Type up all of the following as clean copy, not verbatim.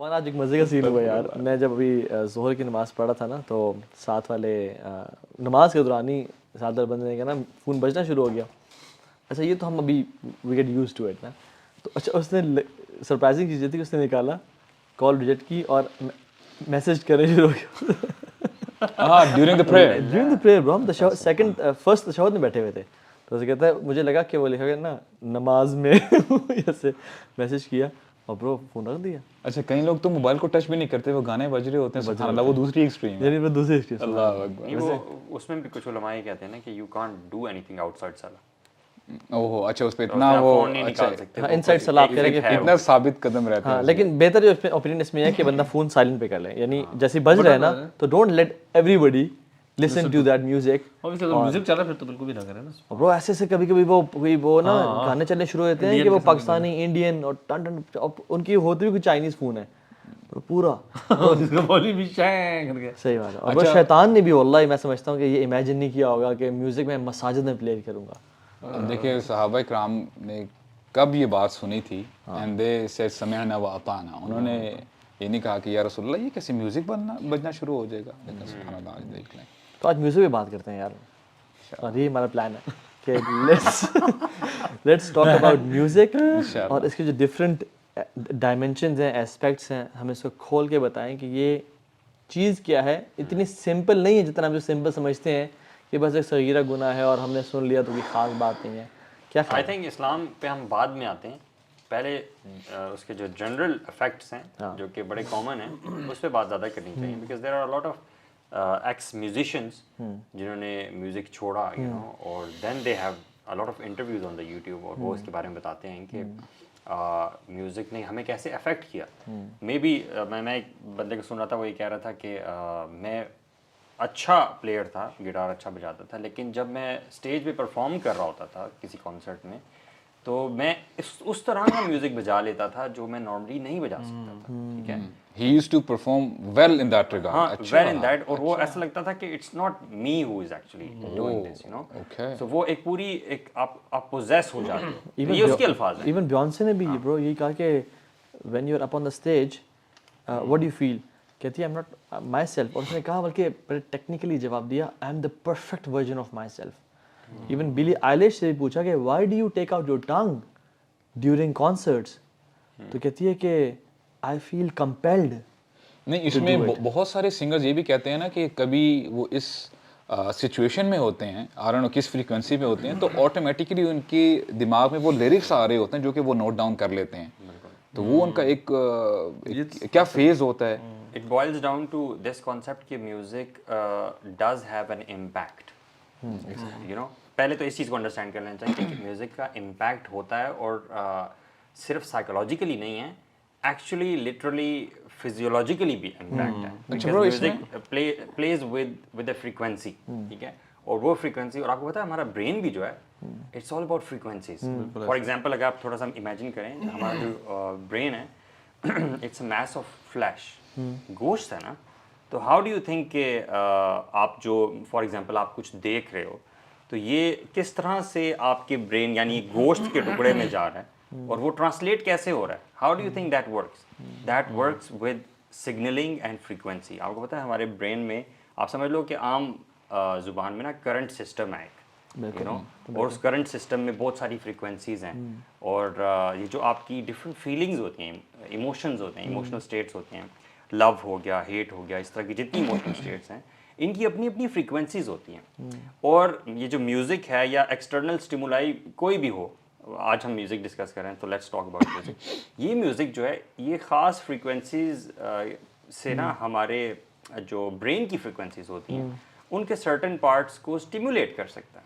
ہمارا آج ایک مزے کا سین ہوا یار. میں جب ابھی ظہر کی نماز پڑھا تھا نا تو ساتھ والے نماز کے دوران ہی ساتھ والے بندے نے کہا نا فون بجنا شروع ہو گیا. اچھا یہ تو ہم ابھی we get use to it نا. تو اچھا اس نے سرپرائزنگ چیز یہ تھی کہ اس نے نکالا کال ریجیکٹ کی اور میسج کرنے شروع ہو گیا during the prayer. During the prayer برو. ہم سیکنڈ فرسٹ تشہد میں بیٹھے ہوئے تھے تو اسے کہتا ہے مجھے لگا کہ وہ لکھا گیا نا نماز میں ایسے میسج کیا اور برو فون رکھ دیا. اچھا کئی لوگ تو موبائل کو ٹچ بھی نہیں کرتے, وہ گانے بج رہے ہوتے ہیں, سبحان اللہ, وہ دوسری ایکسٹریم ہے. یعنی وہ دوسری ایکسٹریم. اللہ اکبر. وہ اس میں بھی کچھ علماء یہ کہتے ہیں نا کہ you can't do any thing out side صلاح. اوہ اچھا اس پہ اتنا وہ اچھا ان سائڈ صلاح کہہ رہے کہ اتنا ثابت قدم رہتا ہے. لیکن بہتر جو اوپینین اس میں ہے کہ بندہ فون سائلنٹ پہ کر لے, یعنی جیسے بج رہا ہے نا تو don't let everybody listen to that music. Music چل رہا پھر تو بالکل بھی نہ کرے نا برو. ایسے سے کبھی کبھی وہ نا گانے چلنے شروع ہوتے ہیں کہ وہ پاکستانی انڈین اور ٹن ٹن ان کی ہوتی بھی کوئی چائنیز فون ہے پورا صحیح بات ہے. اور وہ شیطان نے بھی واللہ میں سمجھتا ہوں کہ یہ امیجن نہیں کیا ہوگا کہ میوزک میں مساجد میں پلے کروں گا. دیکھیے صحابہ کرام نے کب یہ بات سنی تھی, اینڈ دے سیڈ سمعنا واطعنا. انہوں نے یہ نہیں کہا کہ یا رسول اللہ یہ کیسے میوزک بجنا شروع ہو جائے گا. لیکن سبحان اللہ آج دیکھ لیں. تو آج میوزک پہ بات کرتے ہیں یار, اور یہ ہمارا پلان ہے کہ لیٹس ٹاک اباؤٹ میوزک اور اس کے جو ڈفرینٹ ڈائمینشنز ہیں, ایسپیکٹس ہیں, ہم اس کو کھول کے بتائیں کہ یہ چیز کیا ہے. اتنی سمپل نہیں ہے جتنا ہم جو سمپل سمجھتے ہیں کہ بس ایک صغیرہ گناہ ہے اور ہم نے سن لیا تو کوئی خاص بات نہیں ہے. کیا آئی تھنک اسلام پہ ہم بعد میں آتے ہیں, پہلے اس کے جو جنرل افیکٹس ہیں جو کہ بڑے کامن ہیں اس پہ بات زیادہ کرنی چاہیے. Because there are lot of ex musicians جنہوں نے میوزک چھوڑا یو نو, اور then they have a lot of interviews on the YouTube اور وہ اس کے بارے میں بتاتے ہیں کہ میوزک نے ہمیں کیسے افیکٹ کیا. مے بی میں ایک بندے کو سن رہا تھا, وہ یہ کہہ رہا تھا کہ میں اچھا پلیئر تھا, گٹار اچھا بجاتا تھا, لیکن جب میں اسٹیج پہ پرفارم کر رہا ہوتا تھا کسی کانسرٹ میں تو میں اس طرح کا میوزک بجا لیتا تھا جو میں نارملی نہیں بجا سکتا تھا. ٹھیک ہے, he used to perform well in that regard. ہاں well in that, اور وہ ایسا لگتا تھا کہ it's not me who is actually doing this, you know. So وہ ایک پوری ایک آپ پوزیس ہو جاتے ہیں. یہ اس کے الفاظ ہیں. ایون بیونسے نے بھی برو یہی کہا کہ when you are up on the stage what do you feel, کہتی ہے I'm not myself. اور اس نے کہا بلکہ بڑے ٹیکنیکلی جواب دیا I am the perfect version of myself. Even بلی آئلش سے پوچھا کہ why do you take out your tongue during concerts, تو کہتی ہے کہ I feel compelled. نہیں اس میں بہت سارے سنگرز یہ بھی کہتے ہیں نا کہ کبھی وہ اس سچویشن میں ہوتے ہیں, آ رہا کس فریکوینسی پہ ہوتے ہیں, تو آٹومیٹکلی ان کے دماغ میں وہ لیرکس آ رہے ہوتے ہیں جو کہ وہ نوٹ ڈاؤن کر لیتے ہیں. تو وہ ان کا ایک کیا فیز ہوتا ہے. It boils down to this concept کہ music does have an impact. You know, پہلے تو اس چیز کو انڈرسٹینڈ کر لینا چاہیے کہ میوزک کا امپیکٹ ہوتا ہے اور صرف سائیکولوجیکلی نہیں ہے, ایکچولی لٹرلی فزیولوجیکلی بھی امپیکٹ ہے. Music please with a frequency. ٹھیک ہے, اور وہ فریکوینسی, اور آپ کو پتا ہے ہمارا برین بھی جو ہے it's all about frequencies. For example اگر آپ تھوڑا سا امیجن کریں, ہمارا جو برین ہے it's a mess of flesh, گوشت ہے نا. تو ہاؤ ڈو یو تھنک کہ آپ جو فار ایگزامپل آپ کچھ دیکھ رہے ہو تو یہ کس طرح سے آپ کے برین یعنی گوشت کے ٹکڑے میں جا رہا ہے اور وہ ٹرانسلیٹ کیسے ہو رہا ہے. How do you think that works? That works with signaling and frequency. آپ کو پتہ ہے ہمارے برین میں آپ سمجھ لو کہ عام زبان میں نا کرنٹ سسٹم ہے ایک, یو نو, اور اس کرنٹ سسٹم میں بہت ساری فریکوینسیز ہیں, اور یہ جو آپ کی ڈفرینٹ فیلنگز ہوتی ہیں, ایموشنز ہوتے ہیں, ایموشنل اسٹیٹس ہوتے ہیں, لو ہو گیا, ہیٹ ہو گیا, اس طرح کی جتنی ایموشنل اسٹیٹس ہیں ان کی اپنی اپنی فریکوینسیز ہوتی ہیں. اور یہ جو میوزک ہے یا ایکسٹرنل اسٹیمولائی کوئی بھی ہو, آج ہم میوزک ڈسکس کر رہے ہیں تو لیٹس ٹاک اباؤٹ میوزک. یہ میوزک جو ہے یہ خاص فریکوینسیز سے نا ہمارے جو برین کی فریکوینسیز ہوتی ہیں ان کے سرٹن پارٹس کو اسٹیمولیٹ کر سکتا ہے.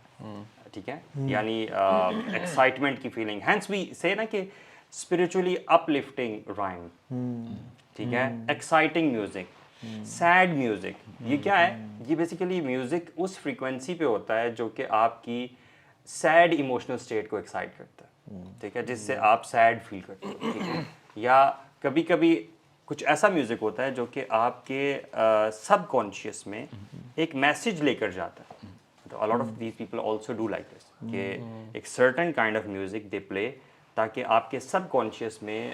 ٹھیک ہے, یعنی ایکسائٹمنٹ کی فیلنگ, ہینس وی سے نا کہ اسپریچولی اپ لفٹنگ رائم. ٹھیک ہے, ایکسائٹنگ میوزک, سیڈ میوزک. یہ کیا ہے, یہ بیسیکلی میوزک اس فریکوینسی پہ ہوتا ہے جو کہ آپ کی سیڈ ایموشنل اسٹیٹ کو ایکسائٹ کرتا ہے. ٹھیک ہے, جس سے آپ سیڈ فیل کرتے ہو. ٹھیک ہے, یا کبھی کبھی کچھ ایسا میوزک ہوتا ہے جو کہ آپ کے سب کانشیس میں ایک میسج لے کر جاتا ہے. تو a lot of these people also do like this کہ ایک certain kind of music they play تاکہ آپ کے سب کانشیس میں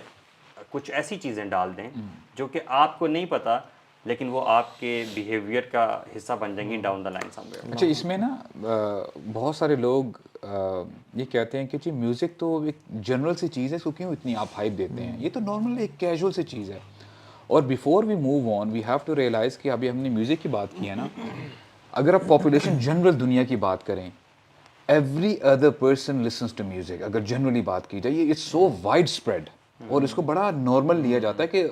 کچھ ایسی چیزیں ڈال دیں جو کہ آپ کو نہیں پتا لیکن وہ آپ کے بیہیویئر کا حصہ بن جائیں گی down the line some where. اچھا اس میں نا بہت سارے لوگ یہ کہتے ہیں کہ جی میوزک تو ایک جنرل سی چیز ہے، اس کو کیوں اتنی آپ ہائپ دیتے ہیں، یہ تو نارمل ایک کیجول سی چیز ہے. اور before we move on we have to realize کہ ابھی ہم نے میوزک کی بات کی ہے نا، اگر آپ پاپولیشن جنرل دنیا کی بات کریں، every other person listens to music. اگر جنرلی بات کی جائے، یہ اٹس سو وائڈ اسپریڈ اور اس کو بڑا نارمل لیا جاتا ہے کہ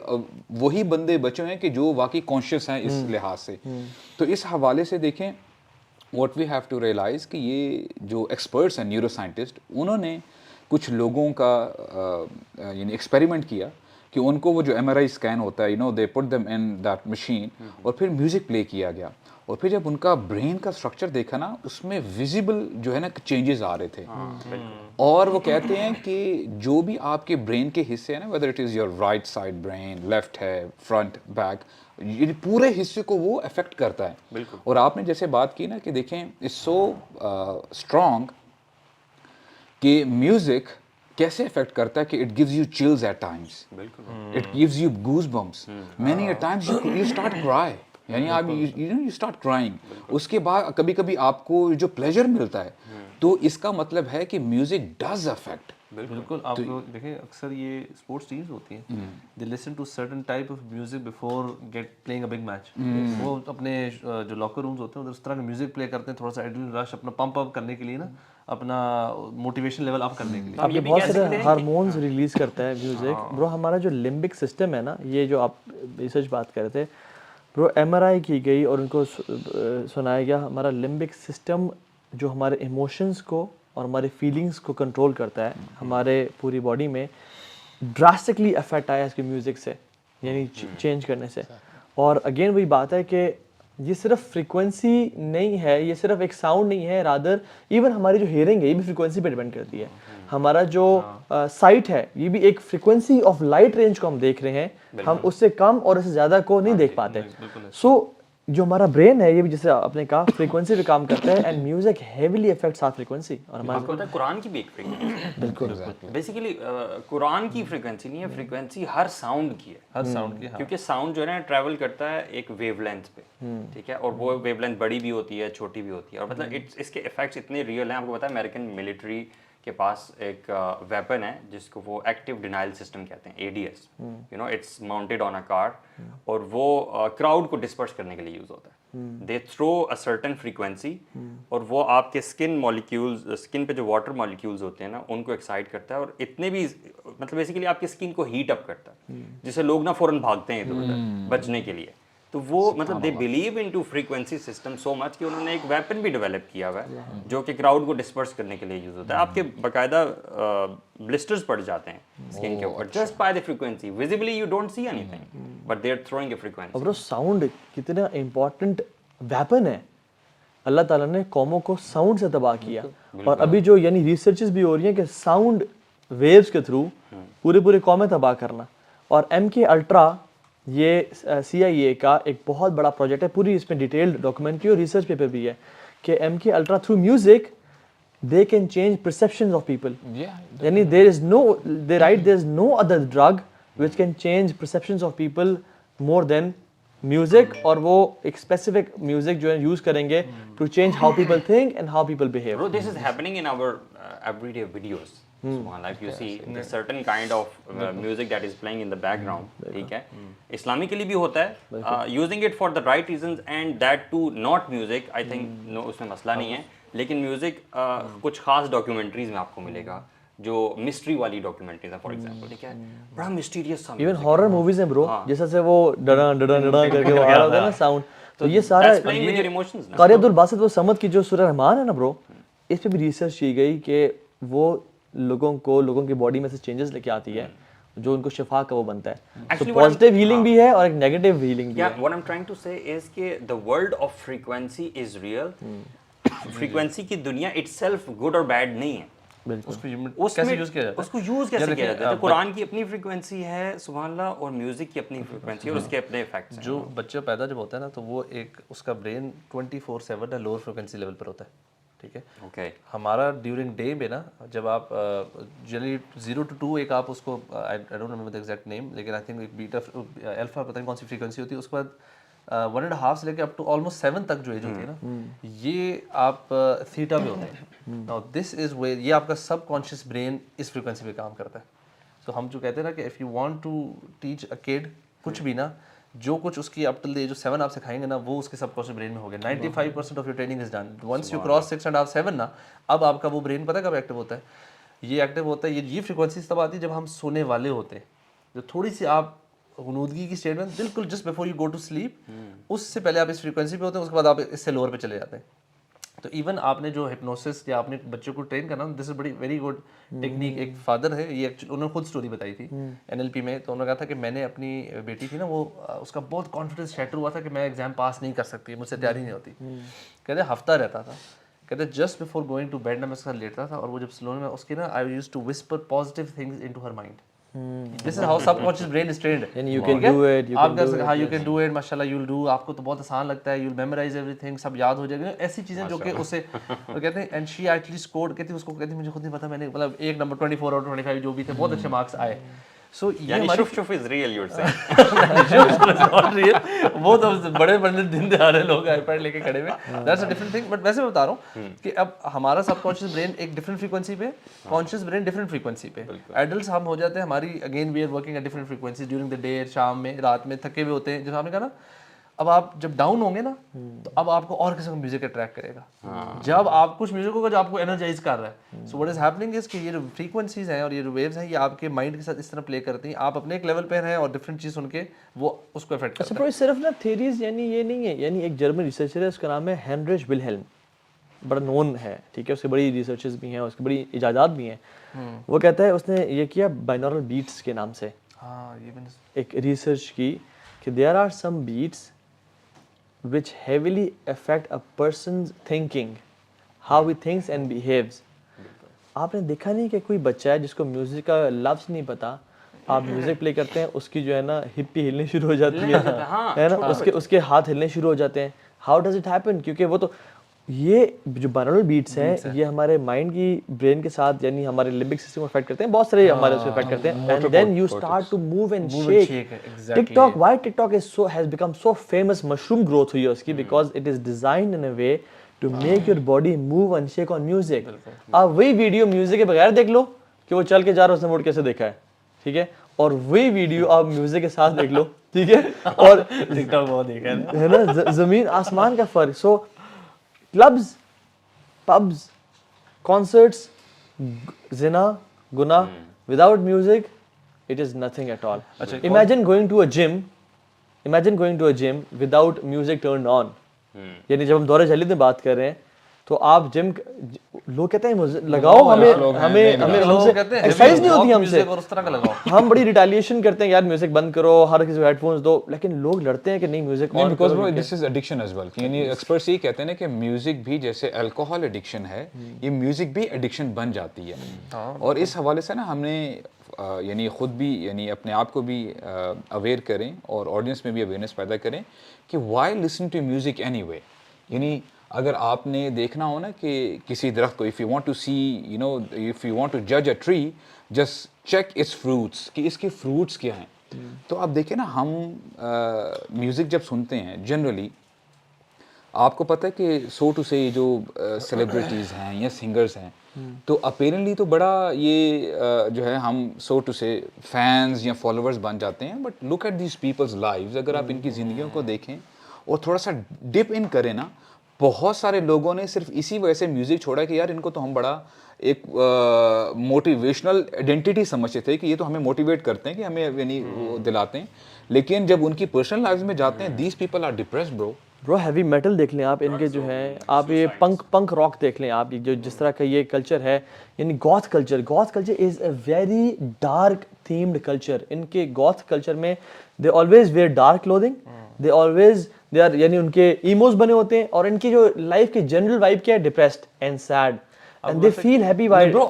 وہی بندے بچے ہیں کہ جو واقعی کانشیس ہیں اس لحاظ سے. تو اس حوالے سے دیکھیں what we have to realize کہ یہ جو ایکسپرٹس ہیں نیورو سائنٹسٹ، انہوں نے کچھ لوگوں کا یعنی ایکسپیریمنٹ کیا کہ ان کو وہ جو ایم آر آئی اسکین ہوتا ہے they put them in that machine اور پھر میوزک پلے کیا گیا اور پھر جب ان کا برین کا اسٹرکچر دیکھا نا اس میں ویزیبل جو ہے نا چینجز آ رہے تھے. اور وہ کہتے ہیں کہ جو بھی آپ کے برین کے حصے ہیں نا whether it is your right side brain, left ہے، فرنٹ، بیک، یہ پورے حصے کو وہ افیکٹ کرتا ہے. بالکل. اور آپ نے جیسے بات کی نا کہ دیکھیں اٹس سو اسٹرانگ کہ میوزک کیسے افیکٹ کرتا ہے کہ it gives you chills at times, it gives you goosebumps, many a times you start cry, یعنی آپ یو اسٹارٹ کرائنگ. اس کے بعد کبھی کبھی آپ کو جو پلیجر ملتا ہے تو اس کا مطلب ہے کہ میوزک ڈز افیکٹ. بالکل. آپ لوگ دیکھیں اکثر یہ اسپورٹس ٹیمز ہوتی ہیں، they listen to certain type of music before get playing a big match. وہ اپنے جو لاکر رومز ہوتے ہیں ادھر اس طرح کا میوزک پلے کرتے ہیں، تھوڑا سا ایڈرینل رش اپنا پمپ اپ کرنے کے لیے نا، اپنا موٹیویشن لیول اپ کرنے کے لیے. آپ یہ بہت سارے ہارمونز ریلیز کرتا ہے میوزک. برو ہمارا جو لمبک سسٹم ہے نا، یہ جو آپ ریسرچ بات کر رہے تھے برو، ایم آر آئی کی گئی اور ان کو سنایا گیا ہمارا لمبک سسٹم جو ہمارے ایموشنز کو اور ہمارے فیلنگس کو کنٹرول کرتا ہے ہمارے پوری باڈی میں، ڈراسٹکلی افیکٹ آیا اس کے میوزک سے، یعنی چینج کرنے سے. اور اگین وہی بات ہے کہ یہ صرف فریکوینسی نہیں ہے، یہ صرف ایک ساؤنڈ نہیں ہے، رادر ایون ہماری جو ہیئرنگ ہے یہ بھی فریکوینسی پہ ڈیپینڈ کرتی ہے. ہمارا جو سائٹ ہے یہ بھی ایک فریکوینسی آف لائٹ رینج کو ہم دیکھ رہے ہیں، ہم اس سے کم اور اس سے زیادہ کو نہیں دیکھ پاتے. سو جو ہمارا برین ہے یہ بھی جیسے آپ نے کہا فریکوینسی پہ کام کرتا ہے، and music heavily affects our frequency. اور آپ کو پتہ ہے قرآن کی بھی ایک فریکوینسی بالکل بیسیکلی قرآن کی فریکوینسی نہیں ہے، فریکوینسی ہر ساؤنڈ کی ہے، ہر ساؤنڈ کی، کیونکہ ساؤنڈ جو ہے نا ٹریول کرتا ہے ایک ویو لینتھ پہ، ٹھیک ہے، اور وہ ویو لینتھ بڑی بھی ہوتی ہے چھوٹی بھی ہوتی ہے. اور مطلب اس کے افیکٹس اتنے ریئل ہیں. آپ کو پتہ ہے امریکن ملٹری کے پاس ایک ویپن ہے جس کو وہ ایکٹیو ڈینائل سسٹم کہتے ہیں، ADS. اٹس ماؤنٹیڈ آن اے کار اور وہ کراؤڈ کو ڈسپرس کرنے کے لیے یوز ہوتا ہے. دے تھرو اے سرٹن فریکوینسی اور وہ آپ کے اسکن مالیکیولز، اسکن پہ جو واٹر مالیکیولز ہوتے ہیں نا ان کو ایکسائٹ کرتا ہے اور اتنے بھی مطلب بیسیکلی آپ کی اسکن کو ہیٹ اپ کرتا ہے جس سے لوگ نا فوراً بھاگتے ہیں ادھر ادھر بچنے کے لیے. تو وہ مطلب they believe in two frequency system so much کہ انہوں نے ایک ویپن بھی ڈیولپ کیا ہوا ہے جو کہ کراؤڈ کو ڈسپرس کرنے کے لیے یوز ہوتا ہے. آپ کے باقاعدہ بلسٹرز پڑ جاتے ہیں اسکن کے اوپر just by the frequency. Visibly you don't see anything but they are throwing a frequency. اور ساؤنڈ کتنا امپورٹنٹ ویپن ہے. اللہ تعالیٰ نے قوموں کو ساؤنڈ سے تباہ کیا اور ابھی جو یعنی ریسرچز بھی ہو رہی ہیں کہ ساؤنڈ ویوز کے تھرو پورے قومیں تباہ کرنا. اور MK Ultra یہ CIA کا ایک بہت بڑا پروجیکٹ ہے، پوری اس میں ڈیٹیلڈ ڈاکومنٹری اور ریسرچ پیپر بھی ہے کہ MK Ultra through music they can change perceptions of people. یعنی they write there is no other drug which can change perceptions of people more than music. اور وہ ایک اسپیسیفک میوزک جو ہے یوز کریں گے to change how people think and how people behave. Bro, this is happening in our everyday videos. Like you see the certain kind of music that is playing in the background, ٹھیک ہے، اسلامically بھی ہوتا ہے, using it for the right reasons and that too not music. I think no اس میں مسئلہ نہیں ہے, لیکن میوزک کچھ خاص ڈاکیومنٹریز میں آپ کو ملے گا جو مسٹری والی ڈاکیومنٹریز ہیں فار ایگزامپل, ٹھیک ہے, بڑا مسٹیریس سا ایون ہارر موویز ہیں برو, جیسا سے وہ ڈڑا ڈڑا ڈڑا کر کے وہ آ رہا ہوتا ہے نا ساؤنڈ, تو یہ سارا قاری عبد الباسط وہ سمد کی جو سورہ رحمان ہے نا برو, اس پہ بھی ریسرچ کی گئی کہ وہ لوگوں کی باڈی میں سے چینجز لے کے آتی ہے جو ان کو شفا کا وہ بنتا ہے. تو پازیٹیو ہیلنگ بھی ہے اور ایک نیگیٹو ہیلنگ بھی ہے. What I'm trying to say is کہ the world of frequency is real. Frequency کی دنیا itself good or bad نہیں ہے, اس کو یوز کیسے کیا جاتا ہے. قرآن کی اپنی فریکوینسی ہے سبحان اللہ, اور میوزک کی اپنی فریکوینسی ہے اور اس کے اپنے ایفیکٹس ہیں. جو بچہ پیدا جب ہوتا ہے نا تو وہ ایک اس کا برین 24/7 ہے لوور فریکوینسی لیول پر ہوتا ہے, ٹھیک ہے. اوکے ہمارا ڈیورنگ ڈے میں نا جب آپ جنرلی 0 to 2 ایک آپ اس کو I don't remember the exact name, لیکن آئی تھنک بیٹا الفا پتہ نہیں کون سی فریکوینسی ہوتی ہے, اس کے بعد 1.5 سے لے کے اپ ٹو آلموسٹ 7 تک جو ایج ہوتی ہے نا, یہ آپ تھیٹا میں ہوتے ہیں. ناؤ دس از ویئر یہ آپ کا سب کانشیس برین اس فریکوینسی پہ کام کرتا ہے. سو ہم جو کہتے ہیں نا کہ if you want to teach a kid کچھ بھی نا, جو کچھ اس کی اپ ٹل جو 7 آپ سکھائیں گے نا وہ اس کے سب کانشیس برین میں ہو گیا. 95% of your training is done. Once you cross 6.5 7 نا, اب آپ کا وہ برین پتہ کب ایکٹیو ہوتا ہے, یہ ایکٹیو ہوتا ہے یہ فریکوینسیز تب آتی ہے جب ہم سونے والے ہوتے ہیں, جو تھوڑی سی آپ غنودگی کی اسٹیٹ میں بالکل just before you go to sleep, اس سے پہلے آپ اس فریکوینسی پہ ہوتے ہیں, اس کے بعد آپ اس سے لوور پہ چلے جاتے ہیں. تو ایون آپ نے جو ہپنوسس یا آپ نے بچوں کو ٹرین کرنا, دس از بڑی ویری گڈ ٹیکنیک. ایک فادر ہے, یہ ایکچولی انہوں نے خود اسٹوری بتائی تھی NLP میں, تو انہوں نے کہا تھا کہ میں نے اپنی بیٹی تھی نا, وہ اس کا بہت کانفیڈنس شیٹر ہوا تھا کہ میں ایگزام پاس نہیں کر سکتی, مجھ سے تیاری نہیں ہوتی. کہتے ہفتہ رہتا تھا, کہتے just before going to bed نا میں اس کے ساتھ لیٹتا تھا, اور وہ جب سلو میں اس کی نا I used to whisper positive things into her mind. This is how subconscious brain is trained. And you can do it. آپ کر سکتے, ہاں you can do it, ماشاءاللہ you'll do, آپ کو تو بہت آسان لگتا ہے, you'll memorize everything, سب یاد ہو جائے گا, ایسی چیزیں جو کہ اسے وہ کہتے ہیں. And she actually scored, کہتی اس کو کہتی مجھے خود نہیں پتا, میں نے مطلب ایک نمبر 24 اور 25 جو بھی تھے, بہت اچھے مارکس آئے. سو یعنی شف شف از ریئل یو سے وہ تو بڑے بڑے دن دہاڑے لوگ آئی پیڈ لے کے کھڑے ہوئے, that's a different thing. But ویسے میں بتا رہا ہوں کہ اب ہمارا سب کانشیس برین ایک ڈفرنٹ فریکوینسی پہ, کانشیس برین ڈفرنٹ فریکوینسی پہ. ایڈلٹس ہم ہو جاتے ہیں, ہماری again we are working at different frequencies during the day, شام میں رات میں تھکے ہوئے ہوتے ہیں. جیسے آپ نے کہا نا, اب آپ جب ڈاؤن ہوں گے نا تو اب آپ کو اور قسم کا میوزک اٹریکٹ کرے گا. جب آپ کچھ میوزک ہوگا جو آپ کو انرجائز کر رہا ہے, so what is happening is کہ یہ جو فریکوینسیز ہیں اور یہ جو ویوز ہیں, یہ آپ کے مائنڈ کے ساتھ اس طرح پلے کرتی ہیں. آپ اپنے ایک لیول پہ ہیں اور ڈفرنٹ چیز سن کے وہ اس کو افیکٹ کرتا ہے. اچھا صرف نا تھیریز یعنی یہ نہیں ہے, یعنی ایک جرمن ریسرچر ہے, اس کا نام ہے ہینریچ ولہیلم, بڑا نون ہے, ٹھیک ہے, اس کی بڑی ریسرچز بھی ہیں, اس کی بڑی ایجادات بھی ہیں. وہ کہتا ہے, اس نے یہ کیا بائنورل بیٹس کے نام سے ایک ریسرچ کی کہ there are some beats which heavily affect a person's thinking, how he thinks and behaves. آپ نے دیکھا نہیں کہ کوئی بچہ ہے جس کو میوزک کا لفظ نہیں پتا, آپ میوزک پلے کرتے ہیں, اس کی جو ہے نا ہپی ہلنے شروع ہو جاتی ہے نا, اس کے ہاتھ ہلنے شروع ہو جاتے ہیں. How does it happen? کیونکہ وہ تو یہ جو بائنورل بیٹس ہیں یہ ہمارے مائنڈ کی برین کے ساتھ یعنی ہمارے لمبک سسٹم کو افیکٹ کرتے ہیں, بہت سارے ہمارے اس کو افیکٹ کرتے ہیں. And then you start to move and shake. TikTok, why TikTok has become so famous, mushroom growth ہوئی ہے اس کی, because it is designed in a way to make your body move and shake on music. آپ وہی video music کے بغیر دیکھ لو کہ وہ چل کے جا رہا ہے, اس نے موڈ کیسے دیکھا ہے, ٹھیک ہے, اور وہی ویڈیو آپ میوزک کے ساتھ دیکھ لو, ٹھیک ہے, اور ٹک ٹاک بہت دیکھا ہے نا, زمین آسمان کا فرق. سو clubs, pubs, concerts, zina, guna, without music, it is nothing at all. Imagine going to a gym without music turned on. یعنی جب ہم دورہ جہلیت میں بات کر رہے ہیں تو آپ جم, لوگ کہتے ہیں لگاؤ, ہمیں ایکسرسائز نہیں ہوتی ہم سے, ہم بڑی ریٹیلیشن کرتے ہیں, یار میوزک بند کرو, ہر کسی کو ہیڈ فونز دو, لیکن لوگ لڑتے ہیں کہ نہیں music on because this is addiction as well. یعنی ایکسپرٹس یہ کہتے ہیں کہ میوزک بھی جیسے الکوہول ایڈکشن ہے, یہ میوزک بھی ایڈکشن بن جاتی ہے. اور اس حوالے سے نا ہم نے یعنی خود بھی یعنی اپنے آپ کو بھی اویئر کریں اور آڈینس میں بھی اویئرنیس پیدا کریں کہ why listen to music anyway. یعنی اگر آپ نے دیکھنا ہو نا کہ کسی درخت کو, if you want to see you know if you want to جج a tree, just check its fruits کہ اس کے فروٹس کیا ہیں. تو آپ دیکھیں نا, ہم میوزک جب سنتے ہیں جنرلی, آپ کو پتہ ہے کہ سو ٹو سے جو سیلیبریٹیز ہیں یا سنگرز ہیں, تو اپیرنٹلی تو بڑا یہ جو ہے ہم سو ٹو سے فینس یا فالوورز بن جاتے ہیں, but look at these people's lives. اگر آپ ان کی زندگیوں کو دیکھیں اور تھوڑا سا ڈپ ان کریں نا, بہت سارے لوگوں نے صرف اسی وجہ سے میوزک چھوڑا کہ یار ان کو تو ہم بڑا ایک موٹیویشنل آئیڈینٹی سمجھتے تھے کہ یہ تو ہمیں موٹیویٹ کرتے ہیں کہ ہمیں یعنی دلاتے ہیں, لیکن جب ان کی پرسنل لائف میں جاتے ہیں, دیز پیپل آر ڈپریسڈ برو. ہیوی میٹل دیکھ لیں آپ, ان کے جو ہیں, آپ یہ پنک راک دیکھ لیں آپ, جو جس طرح کا یہ کلچر ہے, یعنی goth culture is a very dark themed culture. ان کے گوتھ کلچر میں they always wear dark clothing, they are یعنی ان کے ایموز بنے ہوتے ہیں, اور ان کی جو لائف کی جنرل وائب کیا ہے, depressed and sad. and they feel happy while bro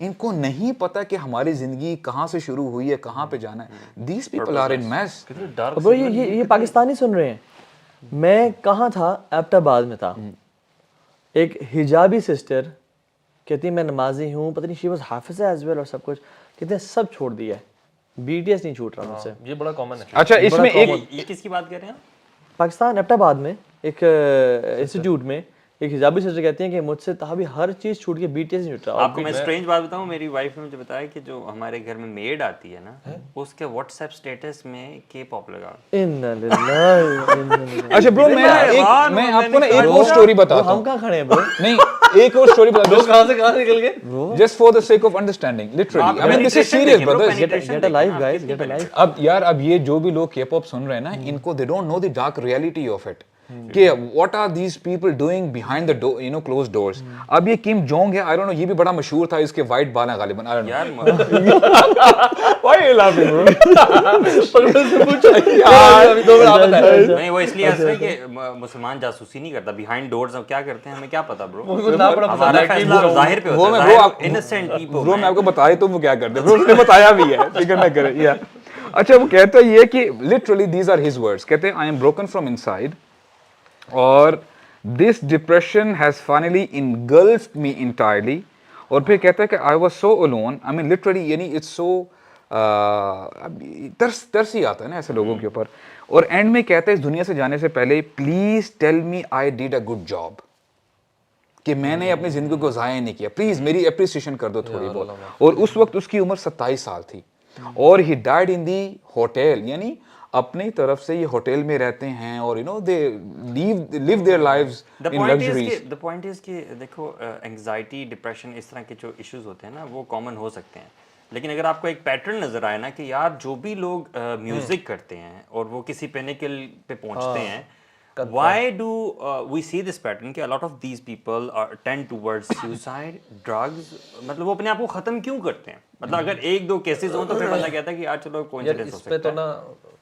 ان کو نہیں پتا کہ ہماری زندگی کہاں سے شروع ہوئی ہے, کہاں پہ جانا ہے. These people are in mess. Bro یہ پاکستانی سن رہے ہیں. میں کہاں تھا, ایبٹ آباد میں تھا. ایک حجابی سسٹر کہتی ہے میں نمازی ہوں, پتہ نہیں she was Hafiza as well اور سب کچھ, کہتے ہیں سب چھوڑ دیا ہے, بی ٹی ایس نہیں چھوٹ رہا مجھ سے. یہ بڑا کامن ہے. اچھا اس میں ایک یہ کس کی بات کر رہے ہیں آپ؟ پاکستان ایبٹ آباد میں ایک انسٹیٹیوٹ میں ایک حجابی سسٹر کہتی ہیں کہ مجھ سے تھابی ہر چیز چھوٹ کے بی ٹی ایس نہیں چھوٹ رہا. آپ کو میں اسٹرینج بات بتاؤں, میری وائف نے مجھے بتایا کہ جو ہمارے گھر میں میڈ آتی ہے نا, اس کے واٹس ایپ اسٹیٹس میں کے پاپ لگا. اچھا برو میں آپ کو نا ایک اور اسٹوری بتاتا ہوں. ہم کہاں کھڑے ہیں برو؟ نہیں ایک اور اسٹوری بتا دو. کہاں سے کہاں نکل گئے؟ Just for the sake of understanding literally, I mean this is serious brothers. Get a life guys, get a life. اب یار اب یہ جو بھی لوگ کے پاپ سن رہے ہیں نا, ان کو they don't know the dark reality of it, کہ what are these people doing behind the door, you know close doors. اب یہ کم جونگ ہے, آئی ڈونٹ نو, یہ بھی بڑا مشہور تھا, اس کے وائٹ بال ہیں غالباً. نہیں وہ اس لیے ہنس رہے کہ مسلمان جاسوسی نہیں کرتا, بیہائنڈ ڈورز کیا کرتے ہیں ہمیں کیا پتا برو. ہمارا فیصلہ ظاہر پہ ہوتا ہے, انسینٹ پیپل. برو میں آپ کو بتایا تو وہ کیا کرتے ہیں, برو نے بتایا بھی ہے, فکر نہ کریں. یا اچھا وہ کہتا ہے یہ کہ literally these are his words, کہتے ہیں I am broken from inside اور this depression has finally engulfed me entirely. اور پھر کہتا ہے کہ I was so alone, I mean literally یعنی it's so ترس ہی آتا ہے نا ایسے لوگوں کے اوپر. اور اینڈ میں کہتا ہے اس دنیا سے جانے سے پہلے please tell me I did a good job, کہ میں نے اپنی زندگی کو ضائع نہیں کیا, پلیز میری اپریسیشن کر دو تھوڑی بہت. اور اس وقت اس کی عمر 27 سال تھی اور ہی ڈائڈ ان دی ہوٹل, یعنی اپنی طرف سے یہ ہوٹل میں رہتے ہیں اور you know they live their lives in luxuries. the point is کہ دیکھو انگزائٹی, ڈپریشن, اس طرح کے جو ایشوز ہوتے ہیں نا وہ کامن ہو سکتے ہیں, لیکن اگر آپ کو ایک پیٹرن نظر آئے نا کہ یار جو بھی لوگ میوزک کرتے ہیں اور وہ کسی پینیکل پہ پہنچتے ہیں, why do we see this pattern کہ a lot of these people tend towards suicide, drugs, مطلب وہ اپنے آپ کو ختم کیوں کرتے ہیں. مطلب اگر ایک دو کیسز ہوں تو پھر بندہ کہتا ہے کہ یار چلو کوئنسیڈنس ہو سکتا ہے. اس پہ تو نا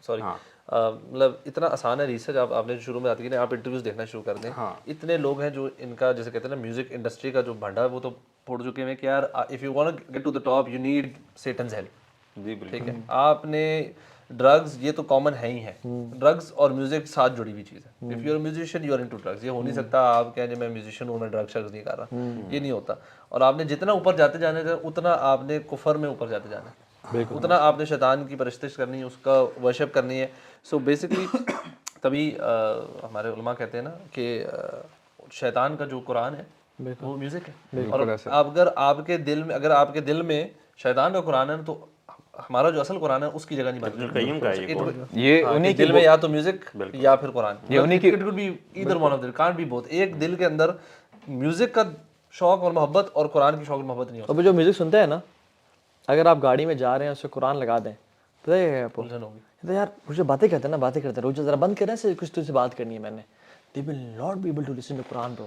سوری مطلب اتنا آسان ہے ریسرچ. آپ نے شروع میں آتی ہے نا, آپ انٹرویوز دیکھنا شروع کر دیں, اتنے لوگ ہیں جو ان کا جیسے کہتے ہیں نا میوزک انڈسٹری کا جو بھنڈا ہے وہ تو پھوڑ چکے ہیں کہ یار if you want to get to the top you need Satan's help. جی بالکل, ٹھیک ہے. آپ نے ڈرگز یہ تو کامن ہے ہی ہے, ڈرگز اور میوزک ساتھ جڑی ہوئی چیز ہے. If you are musician you are into drugs. یہ ہو نہیں سکتا آپ کہیں میں میوزیشین ہوں میں ڈرگ شرگز نہیں کر رہا, یہ نہیں ہوتا. اور آپ نے جتنا اوپر جاتے جانا ہے اتنا آپ نے کفر میں اوپر جاتے جانا ہے, اتنا آپ نے شیطان کی پرستش کرنی ہے, اس کا ورشپ کرنی ہے. سو بیسکلی تبھی ہمارے علماء کہتے ہیں نا کہ شیطان کا جو قرآن ہے وہ میوزک ہے. اور اگر آپ کے دل میں شیطان کا قرآن ہے تو ہمارا جو اصل قرآن ہے اس کی جگہ نہیں بنتی. یہ انہیں دل میں یا تو میوزک یا پھر Quran, it could be either one of them, can't be both. ایک دل کے اندر میوزک کا شوق اور محبت اور قرآن کی شوق اور محبت نہیں ہوتی. اب جو میوزک سنتے ہیں نا, اگر آپ گاڑی میں جا رہے ہیں اس سے قرآن لگا دیں تو یار مجھے باتیں کرتے ہیں نا, باتیں کرتے ہیں, روز ذرا بند کریں سے کچھ تجھ سے بات کرنی ہے میں نے, they will not be able to listen to Quran bro.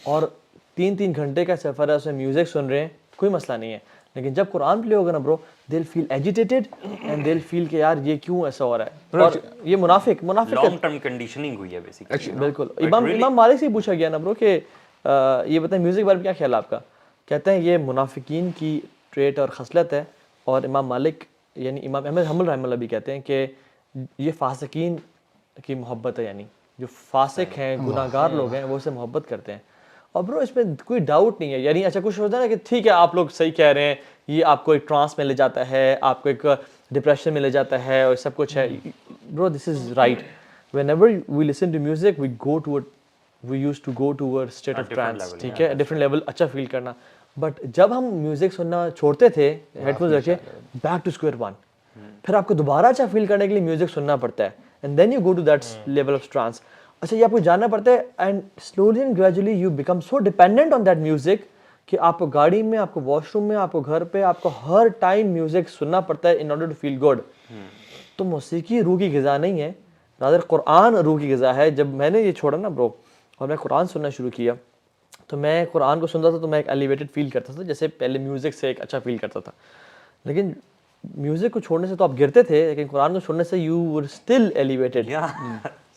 اور 3 گھنٹے کا سفر ہے, اس میں میوزک سن رہے ہیں کوئی مسئلہ نہیں ہے, لیکن جب قرآن پلے ہوگا نا برو they'll feel agitated and they'll feel کہ یار یہ کیوں ایسا ہو رہا ہے. اور یہ منافق لانگ ٹرم کنڈیشننگ ہوئی ہے بیسیکلی. بالکل. امام مالک سے پوچھا گیا نا برو کہ یہ بتائیں میوزک کے بارے میں کیا خیال ہے آپ کا, کہتے ہیں یہ منافقین کی ٹریٹ اور خصلت ہے. اور امام مالک یعنی امام احمد حنبل رحمہ اللہ بھی کہتے ہیں کہ یہ فاسقین کی محبت ہے, یعنی جو فاسق ہیں گناہ گار لوگ ہیں وہ اسے محبت کرتے ہیں. اور برو اس میں کوئی ڈاؤٹ نہیں ہے, یعنی اچھا کچھ ہوتا ہے نا کہ ٹھیک ہے آپ لوگ صحیح کہہ رہے ہیں, یہ آپ کو ایک ٹرانس میں لے جاتا ہے, آپ کو ایک ڈپریشن میں لے جاتا ہے اور سب کچھ ہے. Bro this is right, whenever we listen to music we use to go toward state of trance, ٹھیک ہے, ڈفرنٹ لیول, اچھا فیل کرنا. بٹ جب ہم میوزک سننا چھوڑتے تھے ہیڈ فونز رکھے, بیک ٹو اسکوائر ون, پھر آپ کو دوبارہ اچھا فیل کرنے کے لیے میوزک سننا پڑتا ہے, and then you go to that level of trance. اچھا یہ آپ کو جاننا پڑتا ہے, and slowly and gradually you become so dependent on that music کہ آپ کو گاڑی میں, آپ کو واش روم میں, آپ کو گھر پہ, آپ کو ہر ٹائم میوزک سننا پڑتا ہے in order to feel good. تو موسیقی روح کی غذا نہیں ہے, رادر قرآن روح کی غذا ہے. جب میں نے یہ چھوڑا نا برو اور میں قرآن سننا شروع کیا تو میں قرآن کو سنتا تھا تو میں ایک ایلیویٹڈ فیل کرتا تھا, جیسے پہلے میوزک سے ایک اچھا فیل کرتا تھا. لیکن میوزک کو چھوڑنے سے تو آپ گرتے تھے, لیکن قرآن کو چھوڑنے سے یو ور اسٹل ایلیویٹڈ.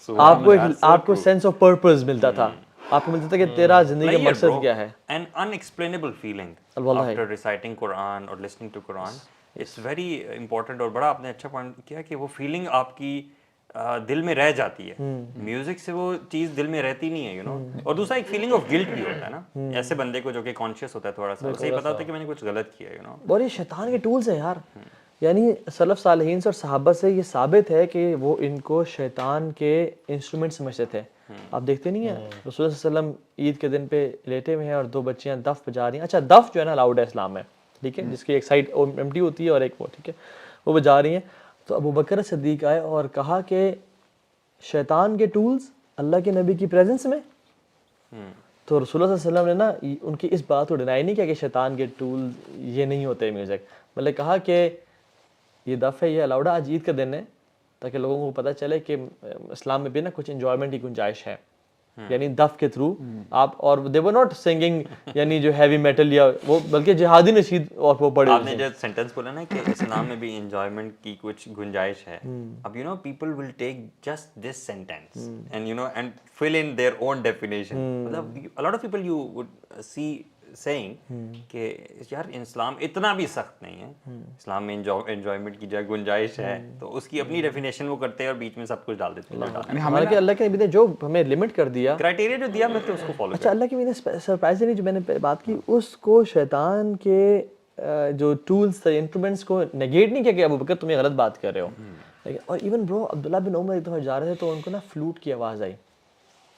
آپ کو سینس آف پرپز ملتا تھا, آپ کو ملتا تھا کہ تیرا زندگی کا مقصد کیا ہے. An unexplainable feeling after reciting Quran or listening to Quran. It's very important. اور بڑا آپ نے اچھا پوائنٹ کیا کہ وہ فیلنگ آپ کی دل میں رہ جاتی ہے. میوزک سے وہ چیز دل میں رہتی نہیں ہے یو نو. اور دوسرا ایک فیلنگ آف گلٹ بھی ہوتا ہے نا ایسے بندے کو جو کہ کانشیس ہوتا ہے تھوڑا سا, اسے پتا ہوتا ہے کہ میں نے کچھ غلط کیا یو نو. اور یہ شیطان کے ٹولز ہیں یار, یعنی سلف صالحین سے اور صحابہ سے یہ ثابت ہے کہ وہ ان کو شیطان کے انسٹرومنٹ سمجھتے تھے. آپ دیکھتے نہیں ہیں رسول اللہ صلی اللہ علیہ وسلم عید کے دن پہ لیٹے ہوئے ہیں اور دو بچیاں دف بجا رہی ہیں. اچھا دف جو ہے نا الاؤڈ ہے اسلام میں, ٹھیک ہے, جس کی ایک سائڈ ایمٹی ہوتی ہے اور ایک وہ, ٹھیک ہے, وہ بجا رہی ہیں. تو ابو بکر صدیق آئے اور کہا کہ شیطان کے ٹولز اللہ کے نبی کی پریزنس میں. تو رسول اللہ صلی اللہ علیہ وسلم نے نا ان کی اس بات کو ڈینائی نہیں کیا کہ شیطان کے ٹولز یہ نہیں ہوتے میوزک, بلکہ کہا کہ یہ دف ہے, یہ الاؤڈ ہے, آج عید کا دن ہے, تاکہ لوگوں کو پتہ چلے کہ اسلام میں بھی نا کچھ انجوائمنٹ کی گنجائش ہے. یعنی دف کے تھرو آپ, اور دے ور ناٹ سنگنگ یعنی جو ہیوی میٹل یا وہ, بلکہ جہادی نشید اور وہ پڑھے. آپ نے جو سینٹینس بولا نا کہ اسلام میں بھی انجوائمنٹ کی کچھ گنجائش ہے, اب you know people will take just this sentence and you know and fill in their own definition. مطلب a lot of people you would see saying کہ یار اسلام اتنا بھی سخت نہیں ہے, اسلام میں انجوائمنٹ کی جگہ گنجائش ہے, تو اس کی اپنی ڈیفینیشن وہ کرتے ہیں اور بیچ میں سب کچھ ڈال دیتے ہیں. حالانکہ اللہ کے نبی نے جو ہمیں لمٹ کر دیا, کرائٹیریا جو دیا, میں تو اس کو فالو. اچھا اللہ کے نبی نے سرپرائزنگلی جو میں نے بات کی اس کو شیطان کے جو ٹولز تھے, انسٹرومنٹس کو نیگیٹ نہیں کیا کہ ابو بکر تم یہ غلط بات کر رہے ہو. اور ایون برو عبداللہ بن عمر ایک دفعہ جا رہے تھے تو ان کو نا فلوٹ کی آواز آئی,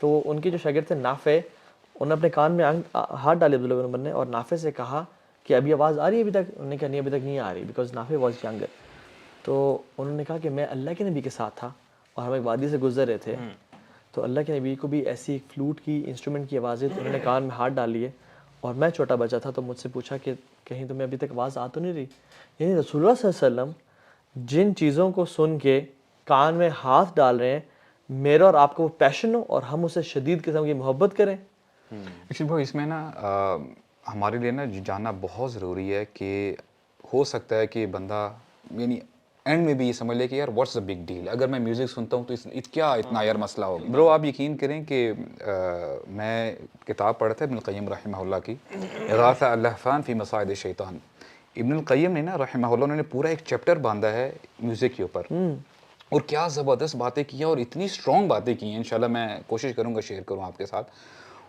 تو ان کے جو شاگرد تھے نافع, انہوں نے اپنے کان میں ہاتھ ڈالے عبداللہ بن عمر نے, اور نافع سے کہا کہ ابھی آواز آ رہی ہے ابھی تک؟ انہوں نے کہا نہیں ابھی تک نہیں آ رہی, بیکاز نافع واز ینگر. تو انہوں نے کہا کہ میں اللہ کے نبی کے ساتھ تھا اور ہم ایک وادی سے گزر رہے تھے, تو اللہ کے نبی کو بھی ایسی ایک فلوٹ کی انسٹرومنٹ کی آوازیں, تو انہوں نے کان میں ہاتھ ڈال لیے, اور میں چھوٹا بچہ تھا تو مجھ سے پوچھا کہ کہیں تمہیں ابھی تک آواز آ تو نہیں رہی. یعنی رسول اللہ صلی اللہ علیہ وسلم جن چیزوں کو سن کے کان میں ہاتھ ڈال رہے ہیں, میرا اور آپ کو وہ پیشن ہو اور ہم اسے شدید قسم کی محبت کریں. ایکچولی بھائی اس میں نا ہمارے لیے نا جاننا بہت ضروری ہے کہ ہو سکتا ہے کہ بندہ یعنی اینڈ میں بھی یہ سمجھ لے کہ یار واٹس اے بگ ڈیل, اگر میں میوزک سنتا ہوں تو کیا اتنا یار مسئلہ ہوگا. برو آپ یقین کریں کہ میں کتاب پڑھا تھا ابن القیم رحمہ اللہ کی, اغاثہ اللہفان فی مصائد الشیطان. ابن القیم نے نا رحمہ اللہ, انہوں نے پورا ایک چیپٹر باندھا ہے میوزک کے اوپر, اور کیا زبردست باتیں کی ہیں اور اتنی اسٹرانگ باتیں کی ہیں. انشاءاللہ میں کوشش کروں گا شیئر کروں آپ کے ساتھ.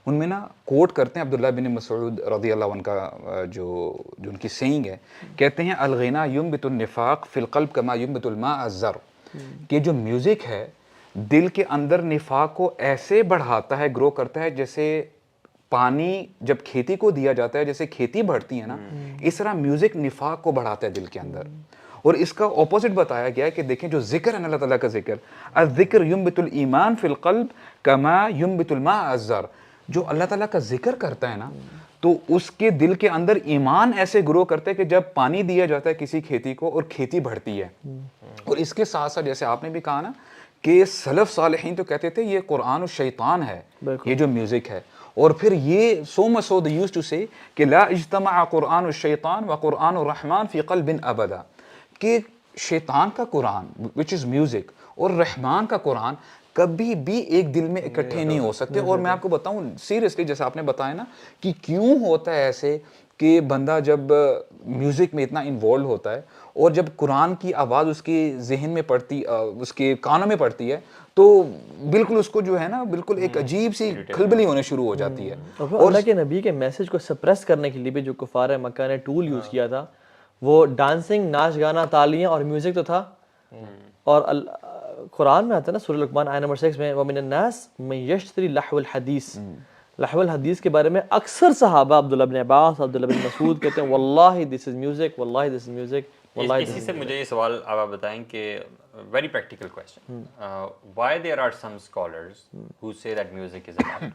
ان میں نا کوٹ کرتے ہیں عبداللہ بن مسعود رضی اللہ عنہ کا جو ان کی سینگ ہے, کہتے ہیں الغنا ینبت النفاق فی القلب کما ینبت الماء الزر, کہ جو میوزک ہے دل کے اندر نفاق کو ایسے بڑھاتا ہے, گرو کرتا ہے, جیسے پانی جب کھیتی کو دیا جاتا ہے جیسے کھیتی بڑھتی ہے نا, اس طرح میوزک نفاق کو بڑھاتا ہے دل کے اندر. اور اس کا اپوزٹ بتایا گیا ہے کہ دیکھیں جو ذکر ہے اللہ تعالیٰ کا ذکر, الذکر ینبت الایمان فی القلب کما ینبت الماء الزر, جو اللہ تعالیٰ کا ذکر کرتا ہے نا تو اس کے دل کے اندر ایمان ایسے گرو کرتا ہے کہ جب پانی دیا جاتا ہے کسی کھیتی کو اور کھیتی بڑھتی ہے. اور اس کے ساتھ ساتھ جیسے آپ نے بھی کہا نا کہ سلف صالحین تو کہتے تھے یہ قرآن و شیطان ہے یہ جو میوزک ہے, اور پھر یہ سو مسعود یوزڈ ٹو سے کہ لا اجتمع قرآن الشیطان و قرآن الرحمن فی قلب ابدا, کہ شیطان کا قرآن وچ از میوزک اور رحمان کا قرآن کبھی بھی ایک دل میں اکٹھے نہیں ہو سکتے. اور میں آپ کو بتاؤں سیریسلی جیسے آپ نے بتایا نا کہ کیوں ہوتا ہے ایسے کہ بندہ جب میوزک میں اتنا انوالو ہوتا ہے اور جب قرآن کی آواز اس کے ذہن میں پڑتی, اس کے کانوں میں پڑتی ہے, تو بالکل اس کو جو ہے نا بالکل ایک عجیب سی کھلبلی ہونے شروع ہو جاتی ہے. اور اللہ کے نبی کے میسج کو سپریس کرنے کے لیے بھی جو کفار مکہ نے ٹول یوز کیا تھا وہ ڈانسنگ, ناچ گانا, تالیاں اور میوزک تو تھا. اور قرآن میں آتا ہے نا سورہ لقمان آیت نمبر 6 میں, وَمِنَ النَّاسِ مَن يَشْتَرِي لَحْوَ الْحَدِيثِ, لحو الحدیث کے بارے میں اکثر صحابہ عبداللہ بن عباس, عبداللہ بن مسعود کہتے ہیں واللہ دس از میوزک, واللہ دس از میوزک. اسی سے مجھے یہ سوال آپ بتائیں کہ very practical question, why there are some scholars who say that music is a art.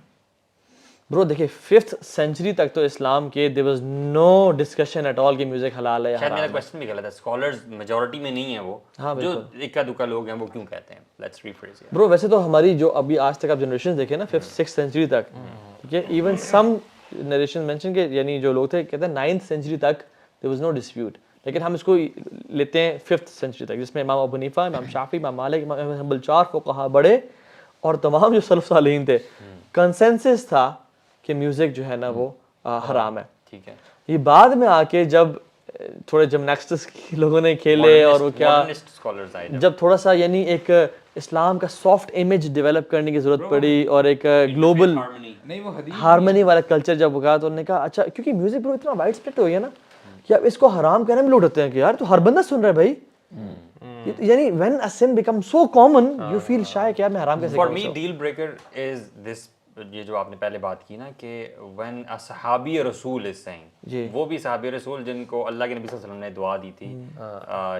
Bro دیکھیں 5th سینچری تک تو اسلام کے there was no discussion at all کہ میوزک حلال ہے یا شاید حرام میرا ہے. کویسچن بھی غلط ہے, اسکالرز میجورٹی میں نہیں ہے وہ, جو اکا دکا لوگ ہیں وہ کیوں کہتے ہیں. Let's rephrase it. برو ویسے تو ہماری جو ابھی آج تک آپ جنریشن دیکھیں نا 5th 6th سینچری تک, ٹھیک ہے, ایون سم نریشن مینشن کہ یعنی جو لوگ تھے کہتے ہیں 9th سینچری تک there was no dispute, لیکن ہم اس کو لیتے ہیں 5th سینچری تک, جس میں امام ابو حنیفہ, امام شافعی, امام مالک, امام حنبل 4 فقہا بڑے, اور تمام جو سلف صالحین تھے کنسنسس تھا کہ میوزک جو ہے نا وہ حرام ہے. ٹھیک ہے. یہ بعد میں آ کے جب تھوڑے جمناسٹکس لوگوں نے کھیلے اور وہ کیا جب تھوڑا سا یعنی ایک اسلام کا سافٹ امیج ڈیولپ کرنے کی ضرورت پڑی اور ایک گلوبل ہارمنی والا کلچر جب ہوگا تو انہوں نے کہا اچھا کیونکہ میوزک برو اتنا وائڈ اسپریڈ ہو گیا نا کہ اب اس کو حرام کہنے میں لوگ ہوتے ہیں کہ یار تو ہر بندہ سن رہا ہے بھائی. یعنی when a sin becomes so common you feel shy کہ یار میں حرام کیسے for me deal breaker is this یہ جو آپ نے پہلے بات کی نا کہ when a صحابی رسول is saying وہ بھی صحابی رسول جن کو اللہ کے نبی صلی اللہ علیہ وسلم نے دعا دی تھی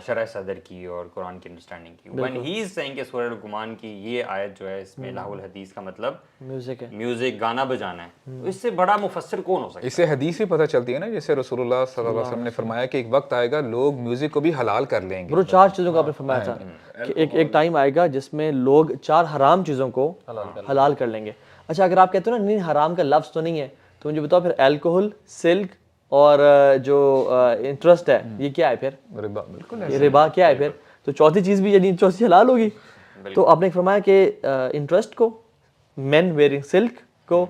شرح صدر کی اور قرآن کی انڈرسٹینڈنگ کی when he is saying کہ سورہ لقمان کی یہ آیت جو ہے اس میں لہو الحدیث کا مطلب میوزک ہے میوزک گانا بجانا ہے اس سے بڑا مفسر کون ہو سکتا ہے. اس سے حدیث بھی پتہ چلتی ہے نا جیسے رسول اللہ صلی اللہ علیہ وسلم نے فرمایا کہ ایک وقت آئے گا لوگ میوزک کو بھی حلال کر لیں گے. برو 4 چیزوں کا آپ نے فرمایا تھا کہ ایک ٹائم آئے گا جس میں لوگ 4 حرام چیزوں کو حلال کر لیں گے. اچھا اگر آپ کہتے ہو نا نہیں حرام کا لفظ تو نہیں ہے تو مجھے بتاؤ پھر الکوہل سلک اور جو انٹرسٹ ہے یہ کیا ہے پھر ربا. بالکل یہ ربا کیا ہے پھر تو چوتھی چیز بھی یعنی چوتھی حلال ہوگی. تو آپ نے فرمایا کہ انٹرسٹ کو مین ویئرنگ سلک کو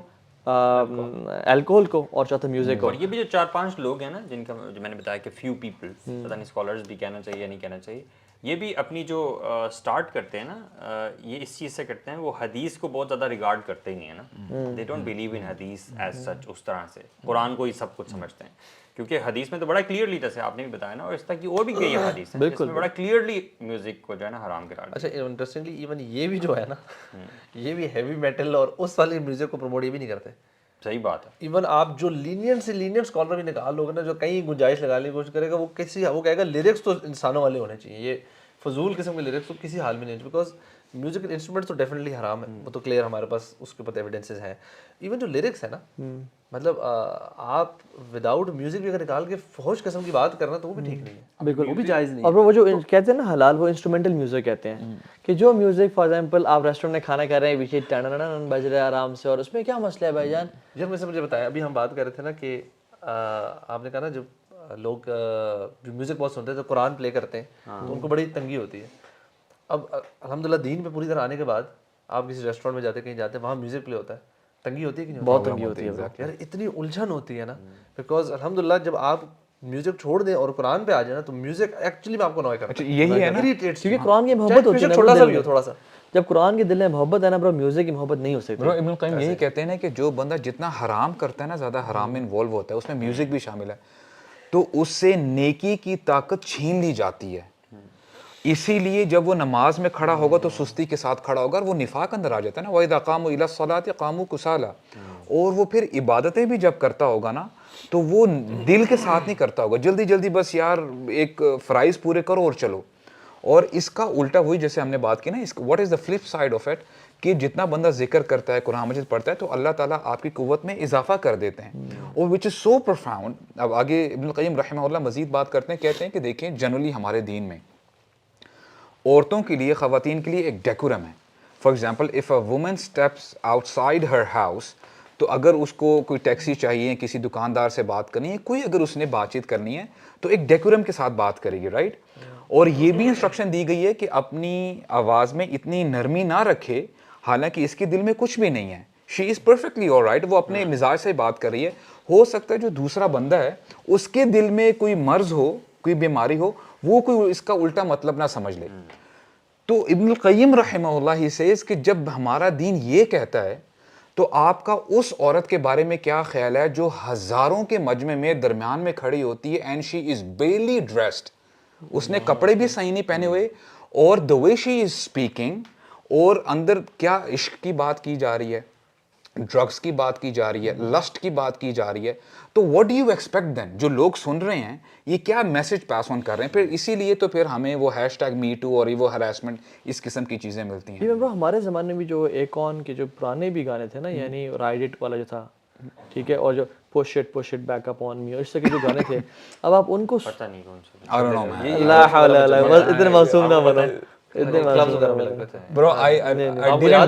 الکوہل کو اور چوتھا میوزک کو. اور یہ بھی جو 4-5 لوگ ہیں نا جن کا جو میں نے بتایا کہ فیو پیپل پتہ نہیں اسکالرز بھی کہنا چاہیے یا نہیں کہنا چاہیے یہ بھی اپنی جو اسٹارٹ کرتے ہیں نا یہ اس چیز سے کرتے ہیں وہ حدیث کو بہت زیادہ ریگارڈ کرتے ہی نہیں ہے نا. دے ڈونٹ بلیو ان حدیث ایز سچ اس طرح سے قرآن کو ہی سب کچھ سمجھتے ہیں کیونکہ حدیث میں تو بڑا کلیئرلی جیسے آپ نے بھی بتایا نا اور اس طرح کی اور بھی کئی حدیث ہیں جس میں بڑا کلیئرلی میوزک کو جو ہے نا حرام قرار دیا. اچھا انٹرسٹنگلی ایون یہ بھی جو ہے نا یہ بھی ہیوی میٹل اور اس والے میوزک کو پروموٹ یہ بھی نہیں کرتے. صحیح بات ہے. ایون آپ جو لینینٹ سے لینینٹ اسکالر بھی نکال لوگ نا جو کہیں گنجائش لگانے کی کوشش کرے گا وہ کہے گا لیرکس تو انسانوں والے ہونے چاہیے. یہ فضول قسم کے لیرکس تو کسی حال میں نہیں بیکاز میوزک انسٹرومنٹ تو ڈیفینیٹلی حرام ہے وہ تو کلیئر ہمارے پاس اس کے اوپر ایویڈنسز ہیں. ایون جو لیرکس ہے نا مطلب آپ وداؤٹ میوزک بھی اگر نکال کے فحش قسم کی بات کرنا تو وہ بھی ٹھیک نہیں ہے. بالکل وہ بھی جائز نہیں. اور وہ جو کہتے ہیں نا حلال وہ انسٹرومنٹل میوزک کہتے ہیں کہ جو میوزک فار ایگزامپل آپ ریسٹورینٹ میں کھانا کھا رہے ہیں پیچھے ٹن بج رہا ہے آرام سے اور اس میں کیا مسئلہ ہے بھائی جان. جب میں سے مجھے بتایا ابھی ہم بات کر رہے تھے نا کہ آپ نے کہا نا جب لوگ جو میوزک بہت سنتے ہیں تو قرآن پلے کرتے ہیں تو ان کو بڑی تنگی ہوتی ہے. اب الحمدللہ دین پہ پوری طرح آنے کے بعد آپ کسی ریسٹورینٹ میں جاتے کہیں جاتے ہیں وہاں میوزک پلے ہوتا ہے تنگی ہوتی ہے کہ نہیں؟ بہت تنگی ہوتی ہے یار اتنی الجھن ہوتی ہے نا بیکاز الحمدللہ جب آپ میوزک چھوڑ دیں اور قرآن پہ آ جائیں نا تو میوزک ایکچولی میں آپ کو نوائے کرتا ہے. یہی ہے نا کیونکہ قرآن کی محبت ہوتی ہے چھوٹا سا بھی ہو تھوڑا سا. جب قرآن کے دل میں محبت ہے نا برو میوزک کی محبت نہیں ہو سکتی. برو ابن القیم یہی کہتے ہیں نا کہ جو بندہ جتنا حرام کرتا ہے نا زیادہ حرام میں انوالو ہوتا ہے اس میں میوزک بھی شامل ہے تو اس سے نیکی کی طاقت چھین لی جاتی ہے. اسی لیے جب وہ نماز میں کھڑا ہوگا تو سستی کے ساتھ کھڑا ہوگا اور وہ نفاق اندر آ جاتا ہے نا. وَإِذَا قَامُوا إِلَى الصَّلَاةِ قَامُوا كُسَالَىٰ. اور وہ پھر عبادتیں بھی جب کرتا ہوگا نا تو وہ دل کے ساتھ نہیں کرتا ہوگا جلدی جلدی بس یار ایک فرائض پورے کرو اور چلو. اور اس کا الٹا وہی جیسے ہم نے بات کی نا what is the flip side of it کہ جتنا بندہ ذکر کرتا ہے قرآن مجید پڑھتا ہے تو اللہ تعالیٰ آپ کی قوت میں اضافہ کر دیتے ہیں اور وچ از سو پروفاؤنڈ. اب آگے ابن القیم رحمہ اللہ مزید بات کرتے ہیں کہتے ہیں کہ دیکھیں جنرلی ہمارے دین میں عورتوں کے لیے خواتین کے لیے ایک ڈیکورم ہے. For example if a woman steps out side Hare house تو اگر اس کو کوئی ٹیکسی چاہیے کسی دکاندار سے بات کرنی ہے کوئی اگر اس نے بات چیت کرنی ہے تو ایک ڈیکورم کے ساتھ بات کرے گی رائٹ. اور یہ بھی انسٹرکشن دی گئی ہے کہ اپنی آواز میں اتنی نرمی نہ رکھے حالانکہ اس کے دل میں کچھ بھی نہیں ہے. شی از پرفیکٹلی آلرائٹ وہ اپنے مزاج سے بات کر رہی ہے. ہو سکتا ہے جو دوسرا بندہ ہے اس کے دل میں کوئی مرض ہو کوئی بیماری ہو وہ کوئی اس کا الٹا مطلب نہ سمجھ لے. تو ابن القیم رحمہ اللہ ہی سیز کہ جب ہمارا دین یہ کہتا ہے تو آپ کا اس عورت کے بارے میں کیا خیال ہے جو ہزاروں کے مجمع میں درمیان میں کھڑی ہوتی ہے and she is belly dressed اس نے کپڑے بھی صحیح نہیں پہنے ہوئے اور the way she is speaking اور اندر کیا عشق کی بات کی جا رہی ہے ڈرگس کی بات کی جا رہی ہے لسٹ کی بات کی جا رہی ہے تو what do you expect then جو لوگ سن رہے ہیں یہ کیا میسج پاس آن کر رہے ہیں. پھر اسی لیے تو پھر ہمیں وہ #MeToo اور وہ ہراسمنٹ اس قسم کی چیزیں ملتی ہیں. ہمارے زمانے میں جو ایکون کے جو پرانے بھی گانے تھے نا یعنی رائڈ اٹ والا جو تھا ٹھیک ہے اور جو پش اٹ بیک اپ آن می اور اس طرح کے جو گانے تھے اب آپ ان کو پتہ نہیں کون سے I don't know man. لا حول ولا قوت اتنے معصوم نہ بنو Bro, I didn't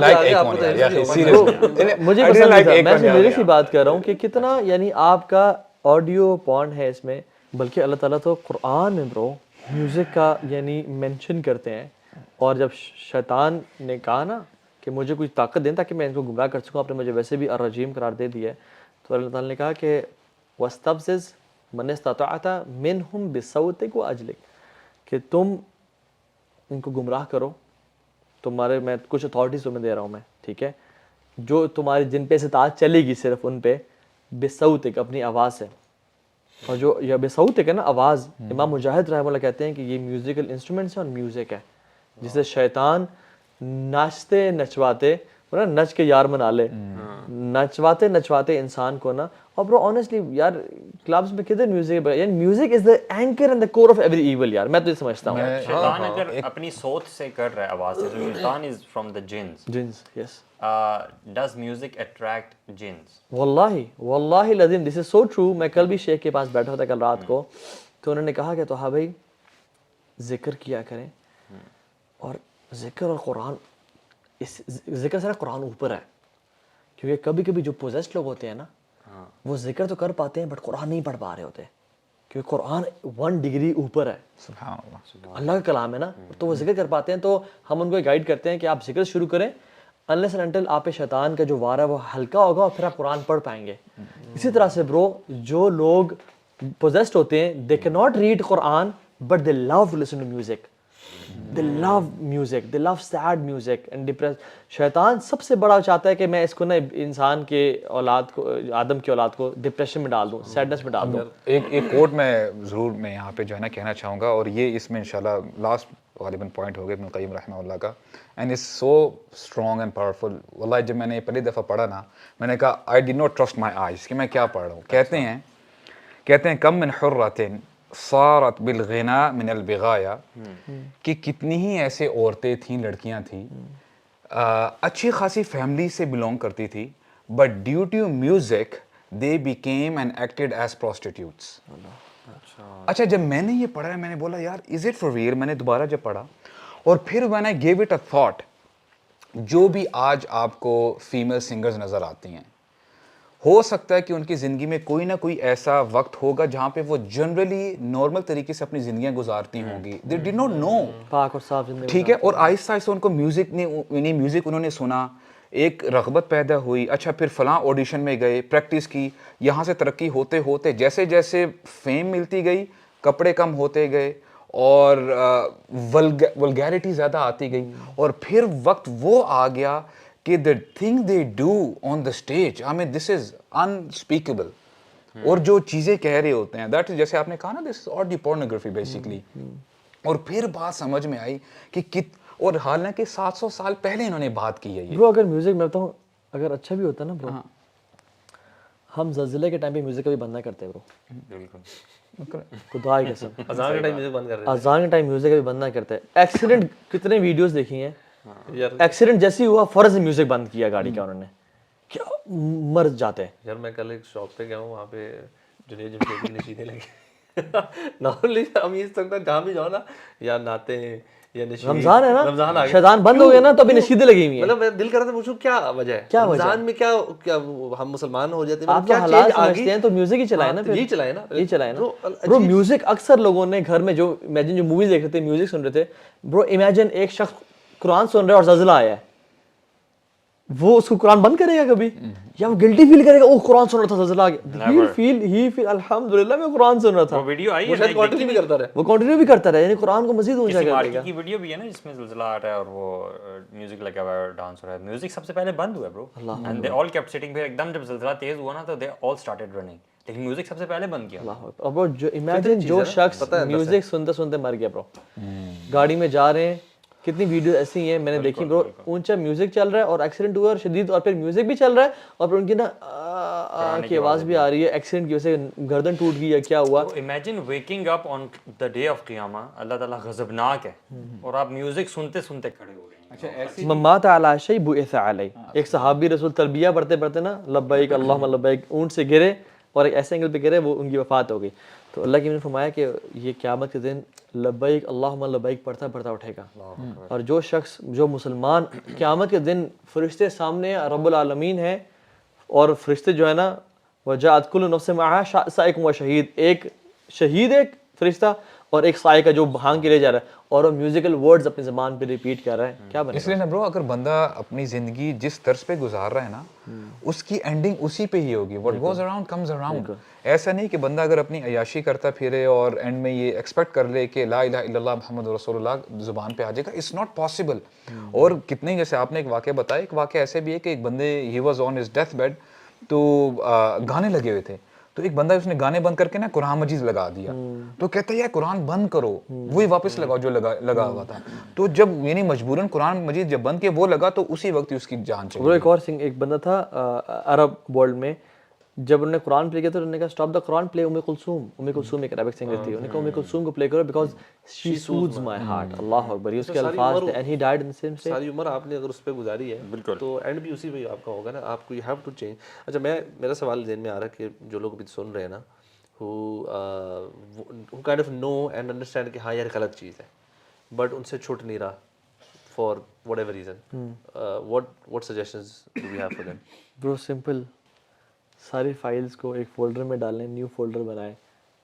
like Akon yaar, seriously. مجھے پسند نہیں تھا. میں سیریسلی بات کر رہا ہوں کہ کتنا یعنی آپ کا آڈیو پورن ہے اس میں بلکہ اللہ تعالیٰ تو قرآن میں برو میوزک کا یعنی مینشن کرتے ہیں اور جب شیطان نے کہا نا کہ مجھے کوئی طاقت دیں تاکہ میں ان کو گمراہ کر سکوں. آپ نے مجھے ویسے بھی الرجیم قرار دے دیا ہے. تو اللہ تعالیٰ نے کہا کہ وَاسْتَفْزِزْ مَنِ اسْتَطَعْتَ مِنْهُمْ بِصَوْتِكَ وَأَجْلِكَ کہ تم ان کو گمراہ کرو. تمہارے میں کچھ اتھارٹیز تمہیں دے رہا ہوں میں, ٹھیک ہے, جو تمہاری جن پہ استطاعت چلے گی صرف ان پہ بصوتک اپنی آواز سے. اور جو یہ بصوتک ہے نا آواز, امام مجاہد رحمہ اللہ کہتے ہیں کہ یہ میوزیکل انسٹرومنٹس ہیں اور میوزک ہے جسے شیطان ناچتے نچواتے نا نچ کے یار منا لے, نچواتے نچواتے انسان کو نا. اور برو آنیسٹلی یار کلبز میں کتنے میوزک, یعنی music is the anchor and the core of every evil. یار میں تو یہ سمجھتا ہوں شیطان اگر اپنی صوت سے کر رہا ہے آواز سے, تو شیطان از فرام دا جنس. یس ڈز میوزک اٹریکٹ جنس؟ واللہ العظیم دس از سو ٹرو. میں کل بھی شیخ کے پاس بیٹھا تھا کل رات کو, تو انہوں نے کہا کہ تو ہاں بھائی ذکر کیا کریں, اور ذکر اور قرآن, اس ذکر سے قرآن اوپر ہے. کیونکہ کبھی کبھی جو پوزیسڈ لوگ ہوتے ہیں نا وہ ذکر تو کر پاتے ہیں بٹ قرآن نہیں پڑھ پا رہے ہوتے, کیونکہ قرآن 1 ڈگری اوپر ہے. سبحان اللہ, اللہ کا کلام ہے نا, تو وہ ذکر کر پاتے ہیں. تو ہم ان کو گائیڈ کرتے ہیں کہ آپ ذکر شروع کریں unless and until آپ پہ شیطان کا جو وار ہے وہ ہلکا ہوگا اور پھر آپ قرآن پڑھ پائیں گے. اسی طرح سے برو جو لوگ پوزیسڈ ہوتے ہیں they cannot read Quran but they love to listen to music. They love music, they love sad music and depressed. شیطان سب سے بڑا چاہتا ہے کہ میں اس کو نا انسان کے اولاد کو, آدم کی اولاد کو ڈپریشن میں ڈال دوں, سیڈنس میں ڈال دوں. ایک کوٹ میں ضرور میں یہاں پہ جو ہے نا کہنا چاہوں گا, اور یہ اس میں انشاءاللہ لاسٹ غالباً پوائنٹ ہوگا ابن القیم رحمہ اللہ کا, and is so strong and powerful. واللہ جب میں نے پہلی دفعہ پڑھا نا میں نے کہا I did not trust my eyes کہ میں کیا پڑھ رہا ہوں. کہتے ہیں کم من حرۃ صارت بالغنا من البغایا, کہ کتنی ہی ایسے عورتیں تھیں, لڑکیاں تھیں, اچھی خاصی فیملی سے بلونگ کرتی تھی, but due to music they became and acted as prostitutes. اچھا جب میں نے یہ پڑھا میں نے بولا یار از اٹ فار ریئل. میں نے دوبارہ جب پڑھا اور پھر when I gave it a thought, جو بھی آج آپ کو فیمیل سنگرز نظر آتی ہیں, ہو سکتا ہے کہ ان کی زندگی میں کوئی نہ کوئی ایسا وقت ہوگا جہاں پہ وہ جنرلی نارمل طریقے سے اپنی زندگیاں گزارتی ہوں گی. They did not know. پاک اور صاف زندگی, ٹھیک ہے, اور آہستہ آہستہ ان کو میوزک انہوں نے سنا, ایک رغبت پیدا ہوئی. اچھا پھر فلاں آڈیشن میں گئے, پریکٹس کی, یہاں سے ترقی ہوتے ہوتے جیسے جیسے فیم ملتی گئی, کپڑے کم ہوتے گئے اور ولگیرٹی زیادہ آتی گئی, اور پھر وقت وہ آ گیا کہ the thing they do on the stage, I mean this is unspeakable. اور جو چیزیں کہہ رہے ہوتے ہیں that is جیسے آپ نے کہا نا this is audio pornography basically. اور پھر بات سمجھ میں آئی کہ اور حالانکہ 700 سال پہلے انہوں نے بات کی ہے یہ. برو اگر میوزک میں بتاؤں اگر اچھا بھی ہوتا نا برو, ہم زلزلے کے ٹائم پہ میوزک کبھی بند نہ کرتے برو, بالکل خدا کی قسم. اذان کے ٹائم میوزک بند کر رہے اذان کے ٹائم میوزک کبھی بند نہ کرتے. ایکسیڈنٹ کتنے ویڈیوز دیکھی ہیں, ایکسیڈنٹ جیسے ہی ہوا فوراً سے میوزک بند کیا گاڑی کا, انہوں نے کیا مر جاتے ہیں. یار میں کل ایک شاپ پہ گیا ہوں, وہاں پہ جنید جمشیدی نشیدے لگے. نارملی ہم یہ سکتا جہاں بھی جاؤ نا یا ناتے ہیں یا نشید, رمضان ہے نا, رمضان آ گیا, شیطان بند ہو گیا نا تو ابھی نشیدیں لگی ہوئی ہیں. مطلب میں دل کر رہا تھا پوچھوں کیا وجہ ہے, کیا وجہ رمضان میں کیا ہم مسلمان ہو جاتے ہیں, آپ کیا حالات سمجھتے ہیں, تو میوزک ہی چلائے نا, یہی چلائے نا, یہی چلائے نا. برو میوزک اکثر لوگوں نے گھر میں جو امیجن جو موویز دیکھ رہے تھے میوزک سن رہے تھے, برو امیجن ایک شخص قرآن سن رہا ہے اور زلزلہ آیا ہے, وہ اس کو قرآن بند کرے گا کبھی, یا وہ گلٹی فیل کرے گا او قرآن سن رہا تھا زلزلہ آ گیا, ہی فیل الحمدللہ میں قرآن سن رہا تھا. وہ ویڈیو آئی وہ شاید کنٹینیو بھی کرتا رہے, وہ کنٹینیو بھی کرتا رہا, یعنی قرآن کو مزید اونچا کر دے گا. کی ویڈیو بھی ہے نا جس میں زلزلہ آ رہا ہے اور وہ میوزک لگا ہوا ہے, ڈانس ہو رہا ہے. میوزک سب سے پہلے بند ہوا ہے برو, and they all kept sitting. پھر ایک دم جب زلزلہ تیز ہوا نا تو دے آل سٹارٹڈ رننگ, لیکن میوزک سب سے پہلے بند کیا. اور برو جو امیجن جو شخص میوزک سنتے سنتے مر گیا برو, گاڑی میں جا رہے ہیں, کتنی ویڈیو ایسی ہیں میں نے دیکھی برو, اونچا میوزک چل رہا ہے اور ایکسیڈنٹ ہوا اور شدید, اور پھر میوزک بھی چل رہا ہے اور پھر ان کی نا کی آواز بھی آ رہی ہے, ایکسیڈنٹ کی وجہ سے گردن ٹوٹ گئی یا کیا ہوا. Imagine waking up on the day of قیامہ, اللہ تعالیٰ غضبناک ہے اور آپ میوزک سنتے سنتے کھڑے ہو گئے. اچھا ایسی مات علی شیء بعث علیہ, ایک صحابی رسول تلبیہ پڑھتے پڑھتے نا لبیک اللہم لبیک اونٹ سے گرے اور ایک ایسے اینگل پہ گرے, وہ ان کی وفات ہو گئی. تو اللہ کی نے فرمایا کہ یہ قیامت کے دن لبیک اللہم لبیک پڑھتا پڑھتا اٹھے گا. اور جو شخص جو مسلمان قیامت کے دن فرشتے سامنے رب العالمین ہے, اور فرشتے جو ہے نا وجاءت کل نفس معہا سائق و شہید, ایک شہید ایک فرشتہ اور ایک سائے کا جو بھانگ کے لے جا رہا ہے اور وہ میوزیکل ورڈز اپنی زبان پہ ریپیٹ کر رہا ہے, کیا بنے اس لیے نا برو اگر بندہ اپنی زندگی جس طرز پہ گزار رہا ہے نا اس کی اینڈنگ اسی پہ ہی ہوگی. What goes around comes around. ایسا نہیں کہ بندہ اگر اپنی عیاشی کرتا پھرے اور اینڈ میں یہ ایکسپیکٹ کر لے کہ لا الہ الا اللہ محمد رسول اللہ زبان پہ آ جائے گا. It's not possible. اور کتنے, جیسے آپ نے ایک واقعہ بتایا, ایک واقعہ ایسے بھی ہے کہ ایک بندے ہی was on his death bed, تو گانے لگے ہوئے تھے, تو ایک بندہ اس نے گانے بند کر کے نا قرآن مجید لگا دیا. تو کہتا ہے یار قرآن بند کرو, وہی واپس لگاؤ جو لگا ہوا تھا. تو جب یعنی مجبوراً قرآن مجید جب بند کیا وہ لگا تو اسی وقت اس کی جان چلی. وہ ایک اور ایک بندہ تھا عرب ورلڈ میں, جب انہوں نے قرآن پلے کیا تو انہوں نے کہا اسٹاپ دا قرآن پلے ام کلثوم ایک عربک سنگر تھی, انہوں نے کہا ام کلثوم کو پلے کرو بیکاز شی سوتھز مائی ہارٹ. اللہ اکبر, یہ اس کے الفاظ تھے, and he died in same سے. ساری عمر آپ نے اگر اس پہ گزاری ہے تو اینڈ بھی اسی پہ آپ کا ہوگا نا. آپ کو یو ہیو ٹو چینج. اچھا, میرا سوال ذہن میں آ رہا ہے کہ جو لوگ ابھی سن رہے ہیں نا, who kind of know and understand کہ ہاں یار غلط چیز ہے, بٹ ان سے چھوٹ نہیں رہا for whatever reason, what suggestions do we have for them? برو سمپل, ساری فائلز کو ایک فولڈر میں ڈالیں, نیو فولڈر بنائیں,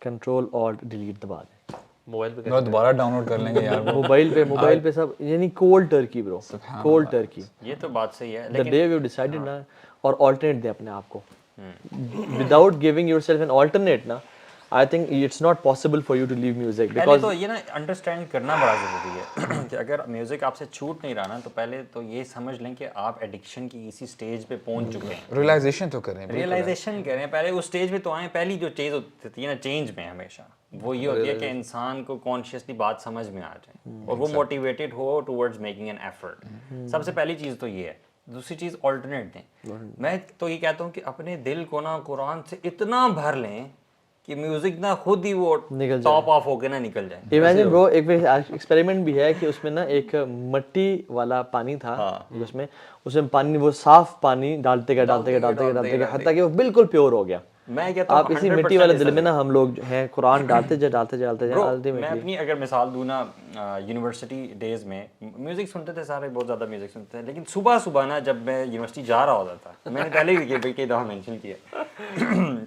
کنٹرول آلٹ ڈیلیٹ دبا دیں. موبائل پہ دوبارہ ڈاؤن لوڈ کر لیں گے یار. موبائل پہ سب, یعنی کولڈ ٹرکی برو, کولڈ ٹرکی. یہ تو بات صحیح ہے, the day we decided نا, اور alternate دیں اپنے آپ کو, without giving yourself an alternate نا, I think it's not possible for you to leave music. پہلے تو یہ نا انڈرسٹینڈ کرنا بڑا ضروری ہے کہ اگر میوزک آپ سے چھوٹ نہیں رہا نا, تو پہلے تو یہ سمجھ لیں کہ آپ ایڈکشن کی اسی سٹیج پہ پہنچ چکے ہیں. ریئلائزیشن تو کریں, ریئلائزیشن کریں, پہلے اس سٹیج پہ تو آئیں. پہلی جو چیز ہوتی ہے نا چینج میں ہمیشہ وہ یہ ہوتی ہے کہ انسان کو کانشیسلی بات سمجھ میں آ جائے اور وہ موٹیویٹیڈ ہو ٹورڈز میکنگ این ایفرٹ. سب سے پہلی چیز تو یہ ہے. دوسری چیز آلٹرنیٹ دیں. میں تو یہ کہتا ہوں کہ اپنے دل کو نا قرآن سے اتنا بھر لیں کہ میوزک نا خود ہی وہ ٹاپ آف ہو کے نا نکل جائے. امیجن برو, ایک ایکسپیریمنٹ بھی ہے کہ اس میں نا ایک مٹی والا پانی تھا, اس میں پانی, وہ صاف پانی ڈالتے گئے حتیٰ کہ وہ بالکل پیور ہو گیا. میں کہتا ہوں آپ اسی مٹی والے دل میں نا ہم لوگ ہیں قرآن ڈالتے جائے. میں اپنی اگر مثال دوں نا, یونیورسٹی ڈیز میں میوزک سنتے تھے سارے, بہت زیادہ میوزک سنتے تھے, لیکن صبح نا جب میں یونیورسٹی جا رہا ہوتا تھا, میں نے پہلے بھی کئی دفعہ مینشن کیا,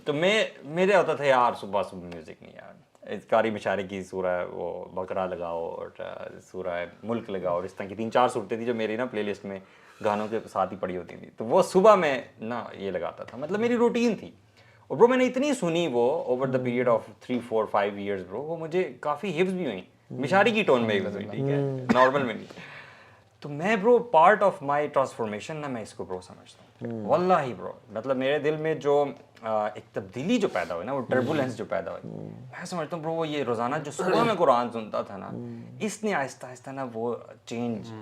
تو میرے ہوتا تھا یار صبح میوزک نہیں یار, قاری مشارے کی سورہ وہ بقرہ لگاؤ اور سورہ ملک لگاؤ, اور اس طرح کی 3-4 صورتیں تھیں جو میری نا پلے لسٹ میں گانوں کے ساتھ ہی پڑی ہوتی تھیں, تو وہ صبح میں نا یہ لگاتا تھا. مطلب میری روٹین تھی. اور برو میں نے اتنی سنی وہ over the period of 3-4-5 years برو, وہ مجھے کافی حفظ بھی ہوئی. مشاری کی ٹون میں حفظ ہوئی, ٹھیک ہے, نارمل میں نہیں. تو میں برو پارٹ آف مائی ٹرانسفارمیشن نا میں اس کو برو سمجھتا ہوں واللہ برو. مطلب میرے دل میں جو ایک تبدیلی جو پیدا ہوئی نا, وہ ٹربولینس جو پیدا ہوئی, میں سمجھتا ہوں برو وہ یہ روزانہ جو صبح میں قرآن سنتا تھا نا, اس نے آہستہ آہستہ نا وہ چینج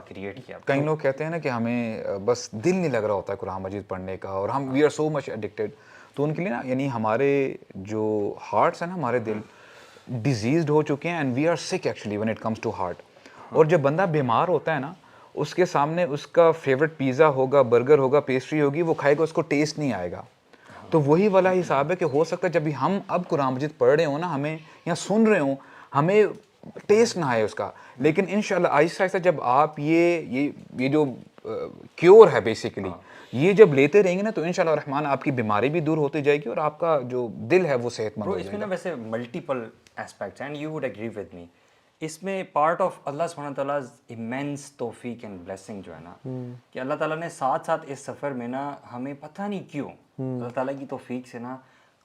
کریٹ کیا. کئی لوگ کہتے ہیں نا کہ ہمیں بس دل نہیں لگ رہا ہوتا ہے قرآن مجید پڑھنے کا, اور ہم we are so much addicted. تو ان کے لیے نا یعنی ہمارے جو ہارٹس ہیں نا, ہمارے دل ڈیزیزڈ ہو چکے ہیں, and we are sick actually when it comes to heart. اور جب بندہ بیمار ہوتا ہے نا, اس کے سامنے اس کا فیوریٹ پیزا ہوگا, برگر ہوگا, پیسٹری ہوگی, وہ کھائے گا, اس کو ٹیسٹ نہیں آئے گا. تو وہی والا حساب ہے کہ ہو سکتا ہے جب ہم اب قرآن مجید پڑھ رہے ہوں نا, ہمیں یا سن رہے ہوں, ہمیں ٹیسٹ نہ آئے اس کا, لیکن انشاءاللہ آہستہ آہستہ جب آپ یہ جو کیور ہے بیسیکلی, یہ جب لیتے رہیں گے نا, تو انشاءاللہ الرحمن آپ کی بیماری بھی دور ہوتی جائے گی اور آپ کا جو دل ہے وہ صحت مند ہو جائے گا. اس میں نا ویسے multiple aspects and you would agree with me. اس میں پارٹ آف اللہ سبحانہ تعالیٰ امینس توفیق اینڈ بلیسنگ جو ہے نا, کہ اللہ تعالیٰ نے ساتھ ساتھ اس سفر میں نا ہمیں پتہ نہیں کیوں اللہ تعالیٰ کی توفیق سے نا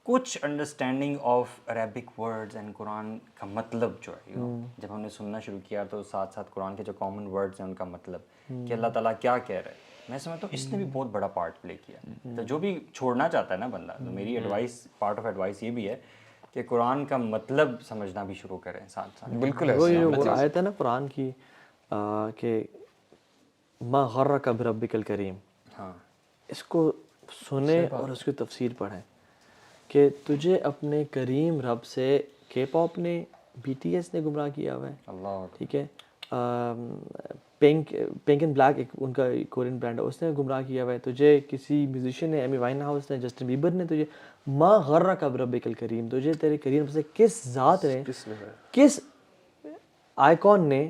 کچھ understanding of Arabic words and Quran کا مطلب جو ہے, جب ہم نے سننا شروع کیا تو ساتھ ساتھ قرآن کے جو کامن ورڈز ہیں ان کا مطلب کہ اللہ تعالیٰ کیا کہہ رہا ہے, میں سمجھتا ہوں اس نے بھی بہت بڑا پارٹ پلے کیا. تو جو بھی چھوڑنا چاہتا ہے نا بندہ, تو میری ایڈوائس, پارٹ آف ایڈوائس یہ بھی ہے کہ قرآن کا مطلب سمجھنا بھی شروع کریں ساتھ ساتھ. بالکل وہ آیت ہے نا قرآن کی کہ ما غرک بربک الکریم, ہاں, اس کو سنیں اور اس کی تفسیر پڑھیں کہ تجھے اپنے کریم رب سے کے پاپ نے, بی ٹی ایس نے گمراہ کیا ہوا ہے, اللہ, ٹھیک ہے, پنک اینڈ بلیک ایک ان کا کورین برانڈ ہے, اس نے گمراہ کیا ہوا ہے, تجھے کسی میوزیشین نے, ایمی وائن ہاؤس نے, جسٹن بیبر نے, تجھے ما غرک بربک الکریم, تجھے تیرے کریم سے کس ذات نے, کس آئیکن نے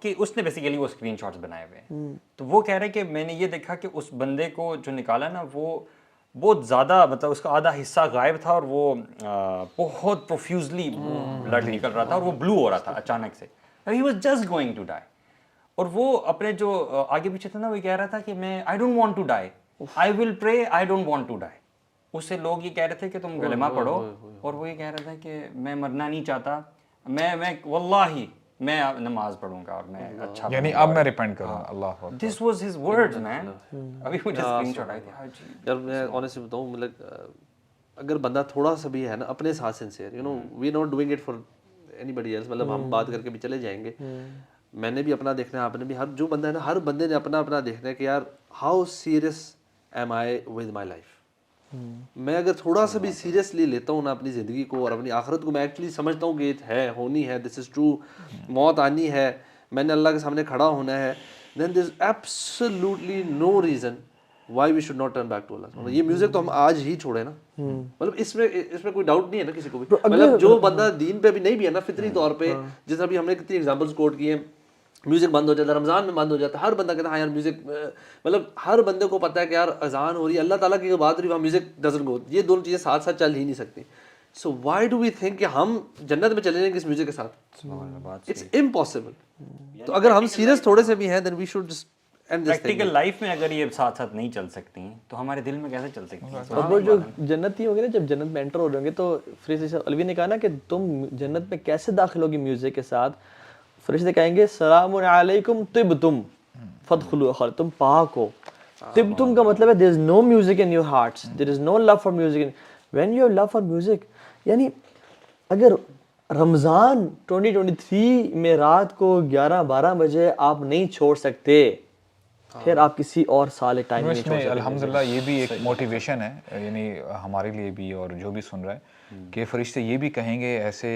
کہ اس نے بیسیکلی وہ اسکرین شاٹس بنائے ہوئے ہیں. تو وہ کہہ رہے کہ میں نے یہ دیکھا کہ اس بندے کو جو نکالا نا وہ بہت زیادہ مطلب اس کا آدھا حصہ غائب تھا اور وہ بہت پروفیوزلی بلڈ نکل رہا تھا اور وہ بلو ہو رہا تھا اچانک سے. He was just going to die. اور وہ اپنے جو آگے پیچھے تھا نا وہ کہہ رہا تھا کہ میں I don't want to die, I will pray, I don't want to die. اس سے لوگ یہ کہہ رہے تھے کہ تم کلمہ پڑھو, اور وہ یہ کہہ رہا تھا کہ میں مرنا نہیں چاہتا, میں واللہ میں نماز پڑھوں گا اور میں اچھا, یعنی اب میں ریپینٹ کروں. اللہ اکبر. دس واز ہز ورڈز مین. ابھی مجھے اسکرین شاٹ آئی تھی. یار میں آنیسٹلی بتاؤں, مطلب اگر بندہ تھوڑا سا بھی ہے نا اپنے ساتھ sincere, you know we not doing it for anybody else, مطلب ہم بات کر کے بھی چلے جائیں گے. میں نے بھی اپنا دیکھنا ہے, آپ نے بھی, ہر جو بندہ ہے نا ہر بندے نے اپنا اپنا دیکھنا ہے کہ یار how serious am I with my life. میں اگر تھوڑا سا بھی سیریسلی لیتا ہوں نا اپنی زندگی کو اور اپنی آخرت کو, میں ایکچولی سمجھتا ہوں کہ ہے, ہونی ہے, دس از ٹرو, موت آنی ہے, میں نے اللہ کے سامنے کھڑا ہونا ہے, then there is absolutely no reason why we should not turn back to Allah. یہ میوزک تو ہم آج ہی چھوڑے نا, مطلب اس میں کوئی ڈاؤٹ نہیں ہے نا کسی کو بھی. مطلب جو بندہ دین پہ بھی نہیں بھی ہے نا فطری طور پہ, جیسا ابھی ہم نے کتنی ایگزامپلس کوٹ کیے, میوزک بند ہو جاتا ہے, رمضان میں بند ہو جاتا ہے, ہر بندہ کہتا ہے ہاں یار میوزک, مطلب ہر بندے کو پتہ ہے کہ یار اذان ہو رہی ہے, اللہ تعالیٰ کی بات ہو رہی ہے, وہاں میوزک ڈزنٹ گو. یہ دونوں چیزیں ساتھ ساتھ چل ہی نہیں سکتی. So why do we think کہ ہم جنت میں چلے جائیں گے اس میوزک کے ساتھ؟ It's impossible. تو اگر ہم سیریس تھوڑے سے بھی ہیں then we should just end this. Practical life میں اگر یہ ساتھ ساتھ نہیں چل سکتی ہیں تو ہمارے دل میں کیسے چل سکتی ہیں؟ اور وہ جو جنتی ہوں گے نا, جب جنت میں انٹر ہو جائیں گے تو فرشتے علوی نے کہا نا کہ تم جنت میں کیسے داخل ہوگی میوزک کے ساتھ. فرشتے کہیں گے سلام علیکم طبتم فادخلوا خالدین, تم پاک ہو. طبتم کا مطلب ہے there is no music in your hearts, there is no love for music. When you have love for music, یعنی اگر رمضان 2023 میں رات کو 11-12 بجے آپ نہیں چھوڑ سکتے, پھر آپ کسی اور سال ٹائم نہیں چھوڑ سکتے. الحمدللہ یہ بھی ایک موٹیویشن ہے, یعنی ہمارے لیے بھی اور جو بھی سن رہا ہے, کہ فرشتے یہ بھی کہیں گے, ایسے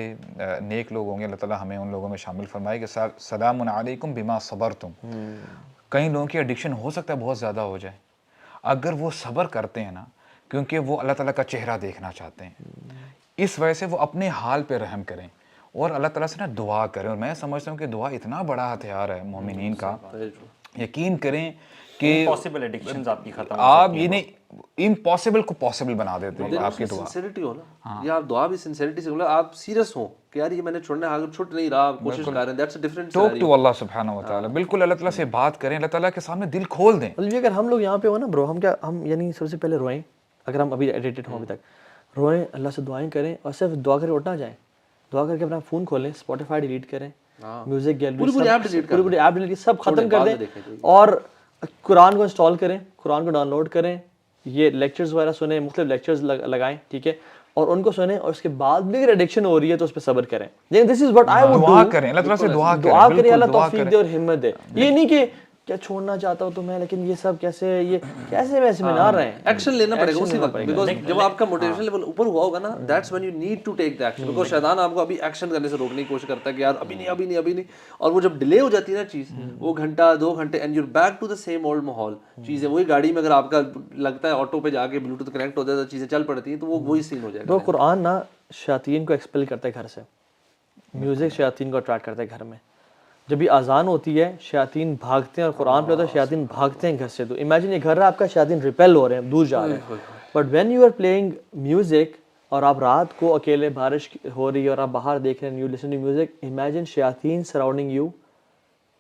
نیک لوگ ہوں گے, اللہ تعالیٰ ہمیں ان لوگوں میں شامل فرمائے کہ سلام علیکم بما صبرتم. کئی لوگوں کی ایڈکشن ہو سکتا ہے بہت زیادہ ہو جائے, اگر وہ صبر کرتے ہیں نا, کیونکہ وہ اللہ تعالیٰ کا چہرہ دیکھنا چاہتے ہیں, اس وجہ سے وہ اپنے حال پہ رحم کریں اور اللہ تعالیٰ سے نا دعا کریں. اور میں سمجھتا ہوں کہ دعا اتنا بڑا ہتھیار ہے مومنین کا. یقین کریں کہ امپاسبل ایڈکشنز آپ کی ختم, آپ یہ نہیں امپاسبل کو پاسبل بنا دیتے ہیں آپ کی دعا. سنسیریٹی ہو نا, یا آپ دعا بھی سنسیریٹی سے, مطلب آپ سیریس ہوں کہ یار یہ میں نے چھوڑنا ہے, اگر چھوٹ نہیں رہا, کوشش کر رہے ہیں, that's a different talk to Allah سبحانہ و تعالیٰ. بالکل اللہ تعالیٰ سے بات کریں, اللہ تعالیٰ کے سامنے دل کھول دیں. مطلب اگر ہم لوگ یہاں پہ ہو نا برو, ہم کیا ہم یعنی سب سے پہلے روئیں, اگر ہم ابھی ایڈیٹڈ ہوں ابھی تک, روئیں, اللہ سے دعائیں کریں, اور صرف دعا کر کے اٹھنا جائیں, دعا کر کے اپنا فون کھولیں, اسپوٹیفائی ڈیلیٹ کریں, میوزک گیلری پوری ایپ ڈیلیٹ سب ختم کر دیں, اور قرآن کو انسٹال کریں, قرآن کو ڈاؤن لوڈ کریں, یہ لیکچرز وغیرہ سنیں, مختلف لیکچرز لگائیں, ٹھیک ہے, اور ان کو سنیں, اور اس کے بعد بھی اگر ایڈکشن ہو رہی ہے تو اس پہ صبر کریں. لیکن this is what I would do, دعا کریں, اللہ تعالیٰ سے دعا کریں, اللہ توفیق دے اور ہمت دے. یہ نہیں کہ کیا چھوڑنا چاہتا ہوں تو میں, لیکن یہ سب کیسے میں سیمینار رہے ہیں, ایکشن لینا پڑے گا اسی وقت, بیکاز جب آپ کا موٹیویشن لیول اوپر ہوا ہوگا نا, that's when you need to take the action, because شیطان آپ کو ابھی ایکشن کرنے سے روکنے کی کوشش کرتا ہے کہ یار ابھی نہیں, اور وہ جب ڈیلے ہو جاتی ہے نا چیز, وہ گھنٹہ 2 گھنٹے, and you back to the same old ماحول. چیزیں وہی گاڑی میں اگر آپ کا لگتا ہے آٹو پہ جا کے بلوٹوتھ کنیکٹ ہو جاتا ہے, چیزیں چل پڑتی ہیں, تو وہ وہی سین ہو جائے گا. تو قرآن نا شیاطین کو ایکسپیل کرتا ہے گھر سے, میوزک شیاطین کو اٹریکٹ کرتا ہے گھر میں. جب بھی اذان ہوتی ہے شیاطین بھاگتے ہیں, اور قرآن پہ ہوتا ہے شیاطین بھاگتے ہیں گھر سے. تو امیجن یہ گھر ہے آپ کا, شیاطین ریپیل ہو رہے ہیں, دور جا رہے ہیں. But when you are playing music, اور آپ رات کو اکیلے بارش ہو رہی ہے اور آپ باہر دیکھ رہے ہیں, you listen to music, imagine شیاطین سراؤنڈنگ یو,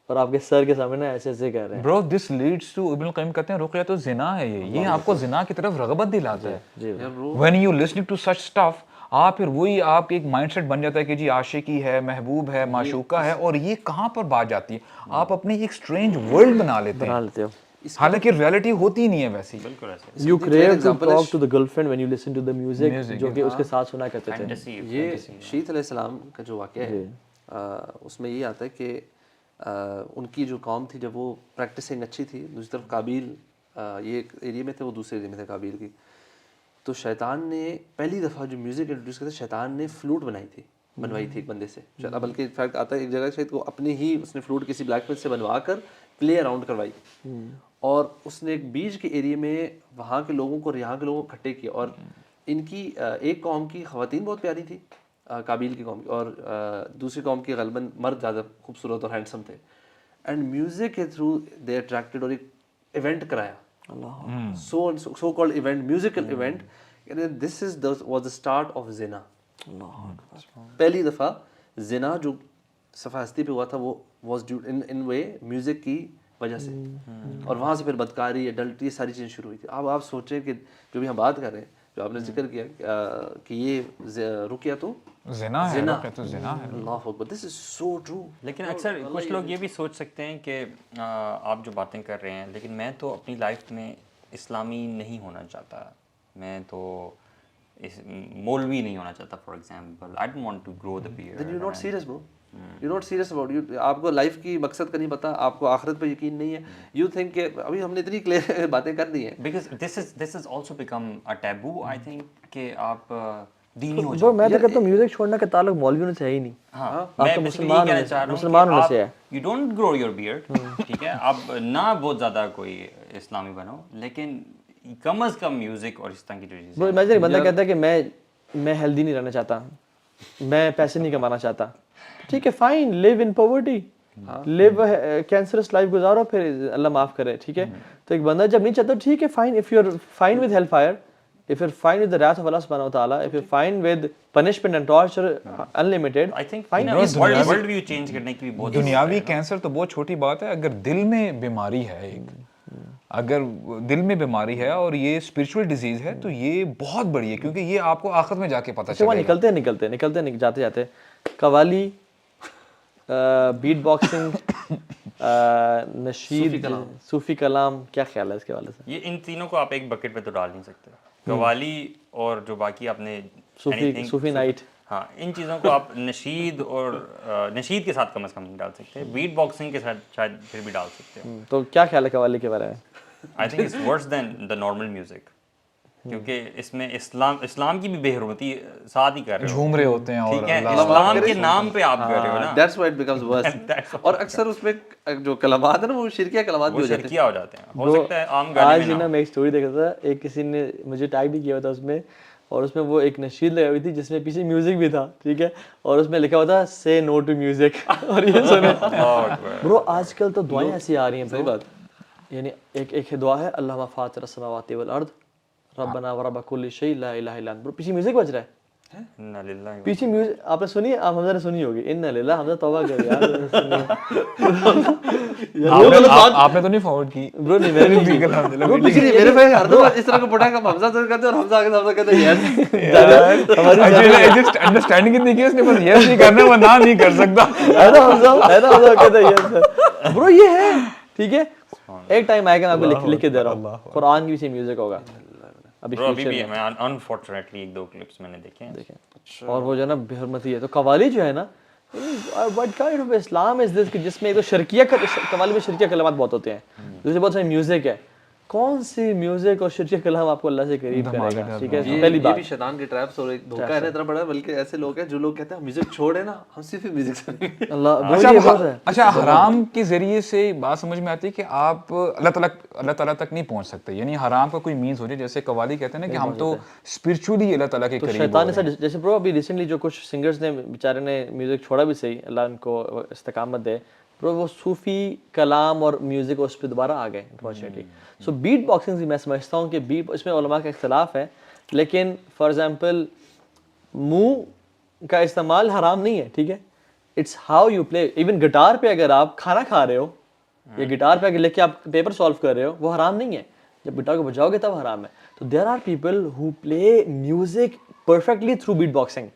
اور آپ کے سر کے سامنے ایسے ایسے کر رہے ہیں. برو دس لیڈس ٹو, ابن القیم کہتے ہیں رقیہ تو زنا ہے, یہ آپ کو زنا کی طرف رغبت دلاتا ہے. When you listening to such stuff, آپ پھر وہی آپ ایک مائنڈ سیٹ بن جاتا ہے کہ جی عاشقی ہے, محبوب ہے, معشوقہ ہے, اور یہ کہاں پر بات جاتی ہے, آپ اپنی ایک اسٹرینج ورلڈ بنا لیتے ہیں, حالانکہ ریئلٹی ہوتی ہی نہیں ہے ویسی. بالکل ایسے. You crave to talk to the girlfriend when you listen to the music, جو کہ اس کے ساتھ سنا کرتے تھے. یہ شیت علیہ السلام کا جو واقعہ ہے, اس میں یہ آتا ہے کہ ان کی جو قوم تھی, جب وہ پریکٹسنگ اچھی تھی, دوسری طرف قابیل یہ ایک ایریے میں تھے, وہ دوسرے ایریے میں تھے قابیل کی, تو شیطان نے پہلی دفعہ جو میوزک انٹروڈیوس کیا تھا, شیطان نے فلوٹ بنوائی تھی ایک بندے سے. بلکہ فیکٹ آتا ہے ایک جگہ شاید کو اپنی ہی اس نے فلوٹ کسی بلیک میل سے بنوا کر پلے اراؤنڈ کروائی, اور اس نے ایک بیچ کے ایریے میں وہاں کے لوگوں کو اور یہاں کے لوگوں کو اکٹھے کیا. اور ان کی ایک قوم کی خواتین بہت پیاری تھی, قابیل کی قوم کی, اور دوسری قوم کی غالباً مرد زیادہ خوبصورت اور ہینڈسم تھے. اینڈ میوزک کے تھرو دے اٹریکٹڈ اور ایک ایونٹ کرایا, so called event, musical event. This is was the start of زنا. پہلی دفعہ زنا جو صفحہ ہستی پہ ہوا تھا وہ was due in way music کی وجہ سے, اور وہاں سے پھر بدکاری, ایڈلٹری, یہ ساری چیزیں شروع ہوئی تھی. اب آپ سوچیں کہ جو بھی ہم بات کر رہے ہیں, جو آپ نے ذکر کیا کہ یہ رقیہ تو زنا ہے, تو زنا ہے. اللہ اکبر, دس از سو ٹرو. لیکن اکثر کچھ لوگ یہ بھی سوچ سکتے ہیں کہ آپ جو باتیں کر رہے ہیں, لیکن میں تو اپنی لائف میں اسلامی نہیں ہونا چاہتا, میں تو مولوی نہیں ہونا چاہتا for example. I don't want to grow the beard. Then you not serious bro, you not serious about you. آپ کو لائف کی مقصد کا نہیں پتا, آپ کو آخرت پہ یقین نہیں ہے. یو تھنک کہ ابھی ہم نے اتنی کلیئر باتیں کر دی ہیں, because this is also become a taboo. I think کہ آپ دینی ہو جو میں تو کہتا ہوں میوزک چھوڑنے کا تعلق مولویوں سے ہے ہی نہیں. ہاں, میں مسلمان کہنا چاہ رہا ہوں کہ آپ you don't grow your beard, ٹھیک ہے, آپ نہ بہت زیادہ کوئی اسلامی بنو, لیکن کم از کم میوزک اور اس طرح کی جو چیزیں. میں ایک بندہ کہتا ہے کہ میں ہیلدی نہیں رہنا چاہتا, میں پیسے نہیں کمانا چاہتا, ٹھیک ہے, fine, live in poverty, live cancerous life گزارو, پھر اللہ معاف کرے, ٹھیک ہے. تو ایک بندہ جب نہیں چاہتا, ٹھیک ہے, fine, if you are fine with hell fire, if you're fine with the wrath of Allah subhanahu wa ta'ala, if you're fine with punishment and torture unlimited, I think world view change کرنے کی بھی بہت. دنیاوی cancer تو بہت چھوٹی بات ہے, اگر دل میں بیماری ہے ایک, اگر دل میں بیماری ہے اور یہ اسپرچول ڈیزیز ہے تو یہ بہت بڑی ہے, کیونکہ یہ آپ کو آخرت میں جا کے پتہ چلے گا. نکلتے جاتے قوالی, بیٹ باکسنگ, نشید, صوفی کلام, کیا خیال ہے اس کے حوالے سے؟ یہ ان تینوں کو آپ ایک بکٹ پہ تو ڈال نہیں سکتے. قوالی اور جو باقی آپ نے صوفی نائٹ, ہاں, ان چیزوں کو آپ نشید اور نشید کے ساتھ کم از کم نہیں ڈال سکتے. بیٹ باکسنگ کے ساتھ شاید پھر بھی ڈال سکتے ہیں. تو کیا خیال ہے قوالی کے بارے میں؟ I think it's worse than the normal music, کیونکہ اس میں اسلام کی بھی بے حرمتی ساتھ ہی کر رہے ہو, جھوم رہے ہوتے ہیں, ٹھیک ہے, اسلام کے نام پہ آپ کر رہے ہو نا, دیٹس وائی اٹ بیکمز ورس. اور اکثر اس میں جو کلمات ہیں نا وہ شرکیہ کلمات بھی ہو جاتے ہیں. ہو جاتے ہیں. ہو سکتا ہے عام گانے آج نا میں ایک اسٹوری دیکھا تھا, ایک کسی نے مجھے ٹیگ بھی کیا ہوا تھا اس میں, اور اس میں وہ ایک نشید لگائی ہوئی تھی جس میں پیچھے میوزک بھی تھا, ٹھیک ہے, اور اس میں لکھا ہوا تھا سے نو ٹو میوزک. اور یہ سنے برو, آج کل تو دعائیں ایسی آ رہی ہیں, صحیح بات, یعنی ایک دعا ہے, اللہم فاطر السماوات والارض ربنا ورب کل شیء لا الہ الا انت. پیچھے میوزک بج رہا ہے, پیچھے میوزک آپ نے سنی, آپ حمزہ نے سنی ہوگی, ان للہ, حمزہ توبہ کر یار. آپ نے تو نہیں فارورڈ کی برو, نہیں میں نے میرے بھائی ہر دفعہ اس طرح کا پٹا کا حمزہ سر کرتے اور حمزہ آگے حمزہ کہتے ہیں یس, انڈرسٹینڈنگ اتنی کی اس نے, بس یس نہیں کرنا وہ نہ نہیں کر سکتا. حمزہ کہتے ہیں یس. برو یہ ہے, ٹھیک ہے, ایک ٹائم آئے گا, میں آپ کو لکھ کے دے رہا ہوں, قرآن کی بھی میوزک ہوگا. ابھی بھی میں انفارچونیٹلی ایک دو کلپس میں نے دیکھے ہیں, اور وہ جو ہے نا بے حرمتی ہے. تو قوالی جو ہے نا, what kind of Islam is this, کہ جس میں ایک تو شرکیہ قوالی میں شرکیہ کلمات بہت ہوتے ہیں, دوسرے بہت سارے میوزک ہے. کون سی میوزک اور شرکیہ کلام آپ کو اللہ سے قریب کرے گا, ٹھیک ہے. پہلی بات, یہ بھی شیطان کے ٹریپس اور ایک دھوکہ ہے اتنا بڑا, بلکہ ایسے لوگ ہیں جو لوگ کہتے ہیں میوزک چھوڑے نا, ہم صرف میوزک سنیں گے. اچھا, حرام کے ذریعے سے بات سمجھ میں آتی ہے کہ آپ اللہ تعالیٰ تک نہیں پہنچ سکتے, یعنی حرام کا کوئی مینس ہو جائے, جیسے قوالی کہتے ہیں نا کہ ہم تو اسپرچولی اللہ تعالیٰ کے قریب. شیطان نے جیسے برو ابھی ریسنٹلی جو کچھ سنگرز نے بیچارے نے میوزک چھوڑا بھی صحیح, اللہ ان کو استقامت دے, برو وہ صوفی کلام اور میوزک اس پہ دوبارہ آ گئے انفارچونیٹلی. سو بیٹ باکسنگ بھی میں سمجھتا ہوں کہ بیٹ, اس میں علماء کا اختلاف ہے, لیکن فار ایگزامپل منہ کا استعمال حرام نہیں ہے, ٹھیک ہے, it's how you play. Even guitar پہ اگر آپ کھانا کھا رہے ہو یا گٹار پہ اگر لے کے آپ پیپر سالو کر رہے ہو, وہ حرام نہیں ہے. جب گٹار کو بجاؤ گے تب حرام ہے. تو there are people who play music perfectly through beatboxing.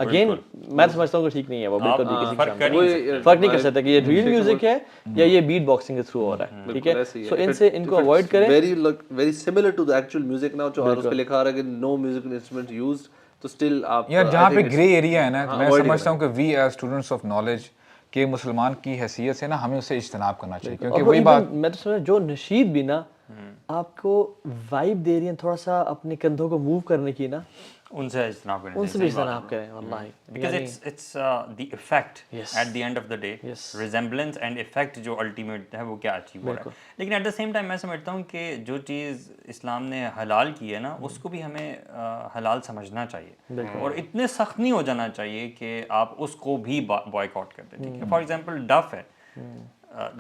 Again میں سمجھتا ہوں کہ ٹھیک نہیں ہے وہ, بالکل بھی فرق نہیں کر سکتا کہ یہ ریل میوزک ہے یا یہ بیٹ باکسنگ کے تھرو ہو رہا ہے, ٹھیک ہے. سو ان سے ان کو اوائڈ کریں. Very similar to the actual music نا, جو اس پہ لکھا آ رہا ہے کہ نو میوزیکل انسٹرومنٹ یوزڈ, تو اسٹل آپ یار جہاں پہ گرے ایریا ہے نا, میں سمجھتا ہوں کہ we as students of knowledge کہ مسلمان کی حیثیت سے نا ہمیں اسے اجتناب کرنا چاہیے, کیونکہ وہی بات میں تو سمجھا جو نشید بھی نا آپ کو وائب دے رہی ہیں تھوڑا سا اپنے کندھوں کو موو کرنے کی نا, ان سے اجتناب کریں, ان سے بھی اجتناب کریں واللہ, because it's the effect at the end of the day, resemblance and effect جو ultimate ہے وہ کیا اچیو ہو رہا ہے. لیکن at the same time میں سمجھتا ہوں کہ جو چیز اسلام نے حلال کی ہے نا, اس کو بھی ہمیں حلال سمجھنا چاہیے, اور اتنے سخت نہیں ہو جانا چاہیے کہ آپ اس کو بھی بوائیکاٹ کر دیں, ٹھیک ہے. فار ایگزامپل ڈف ہے,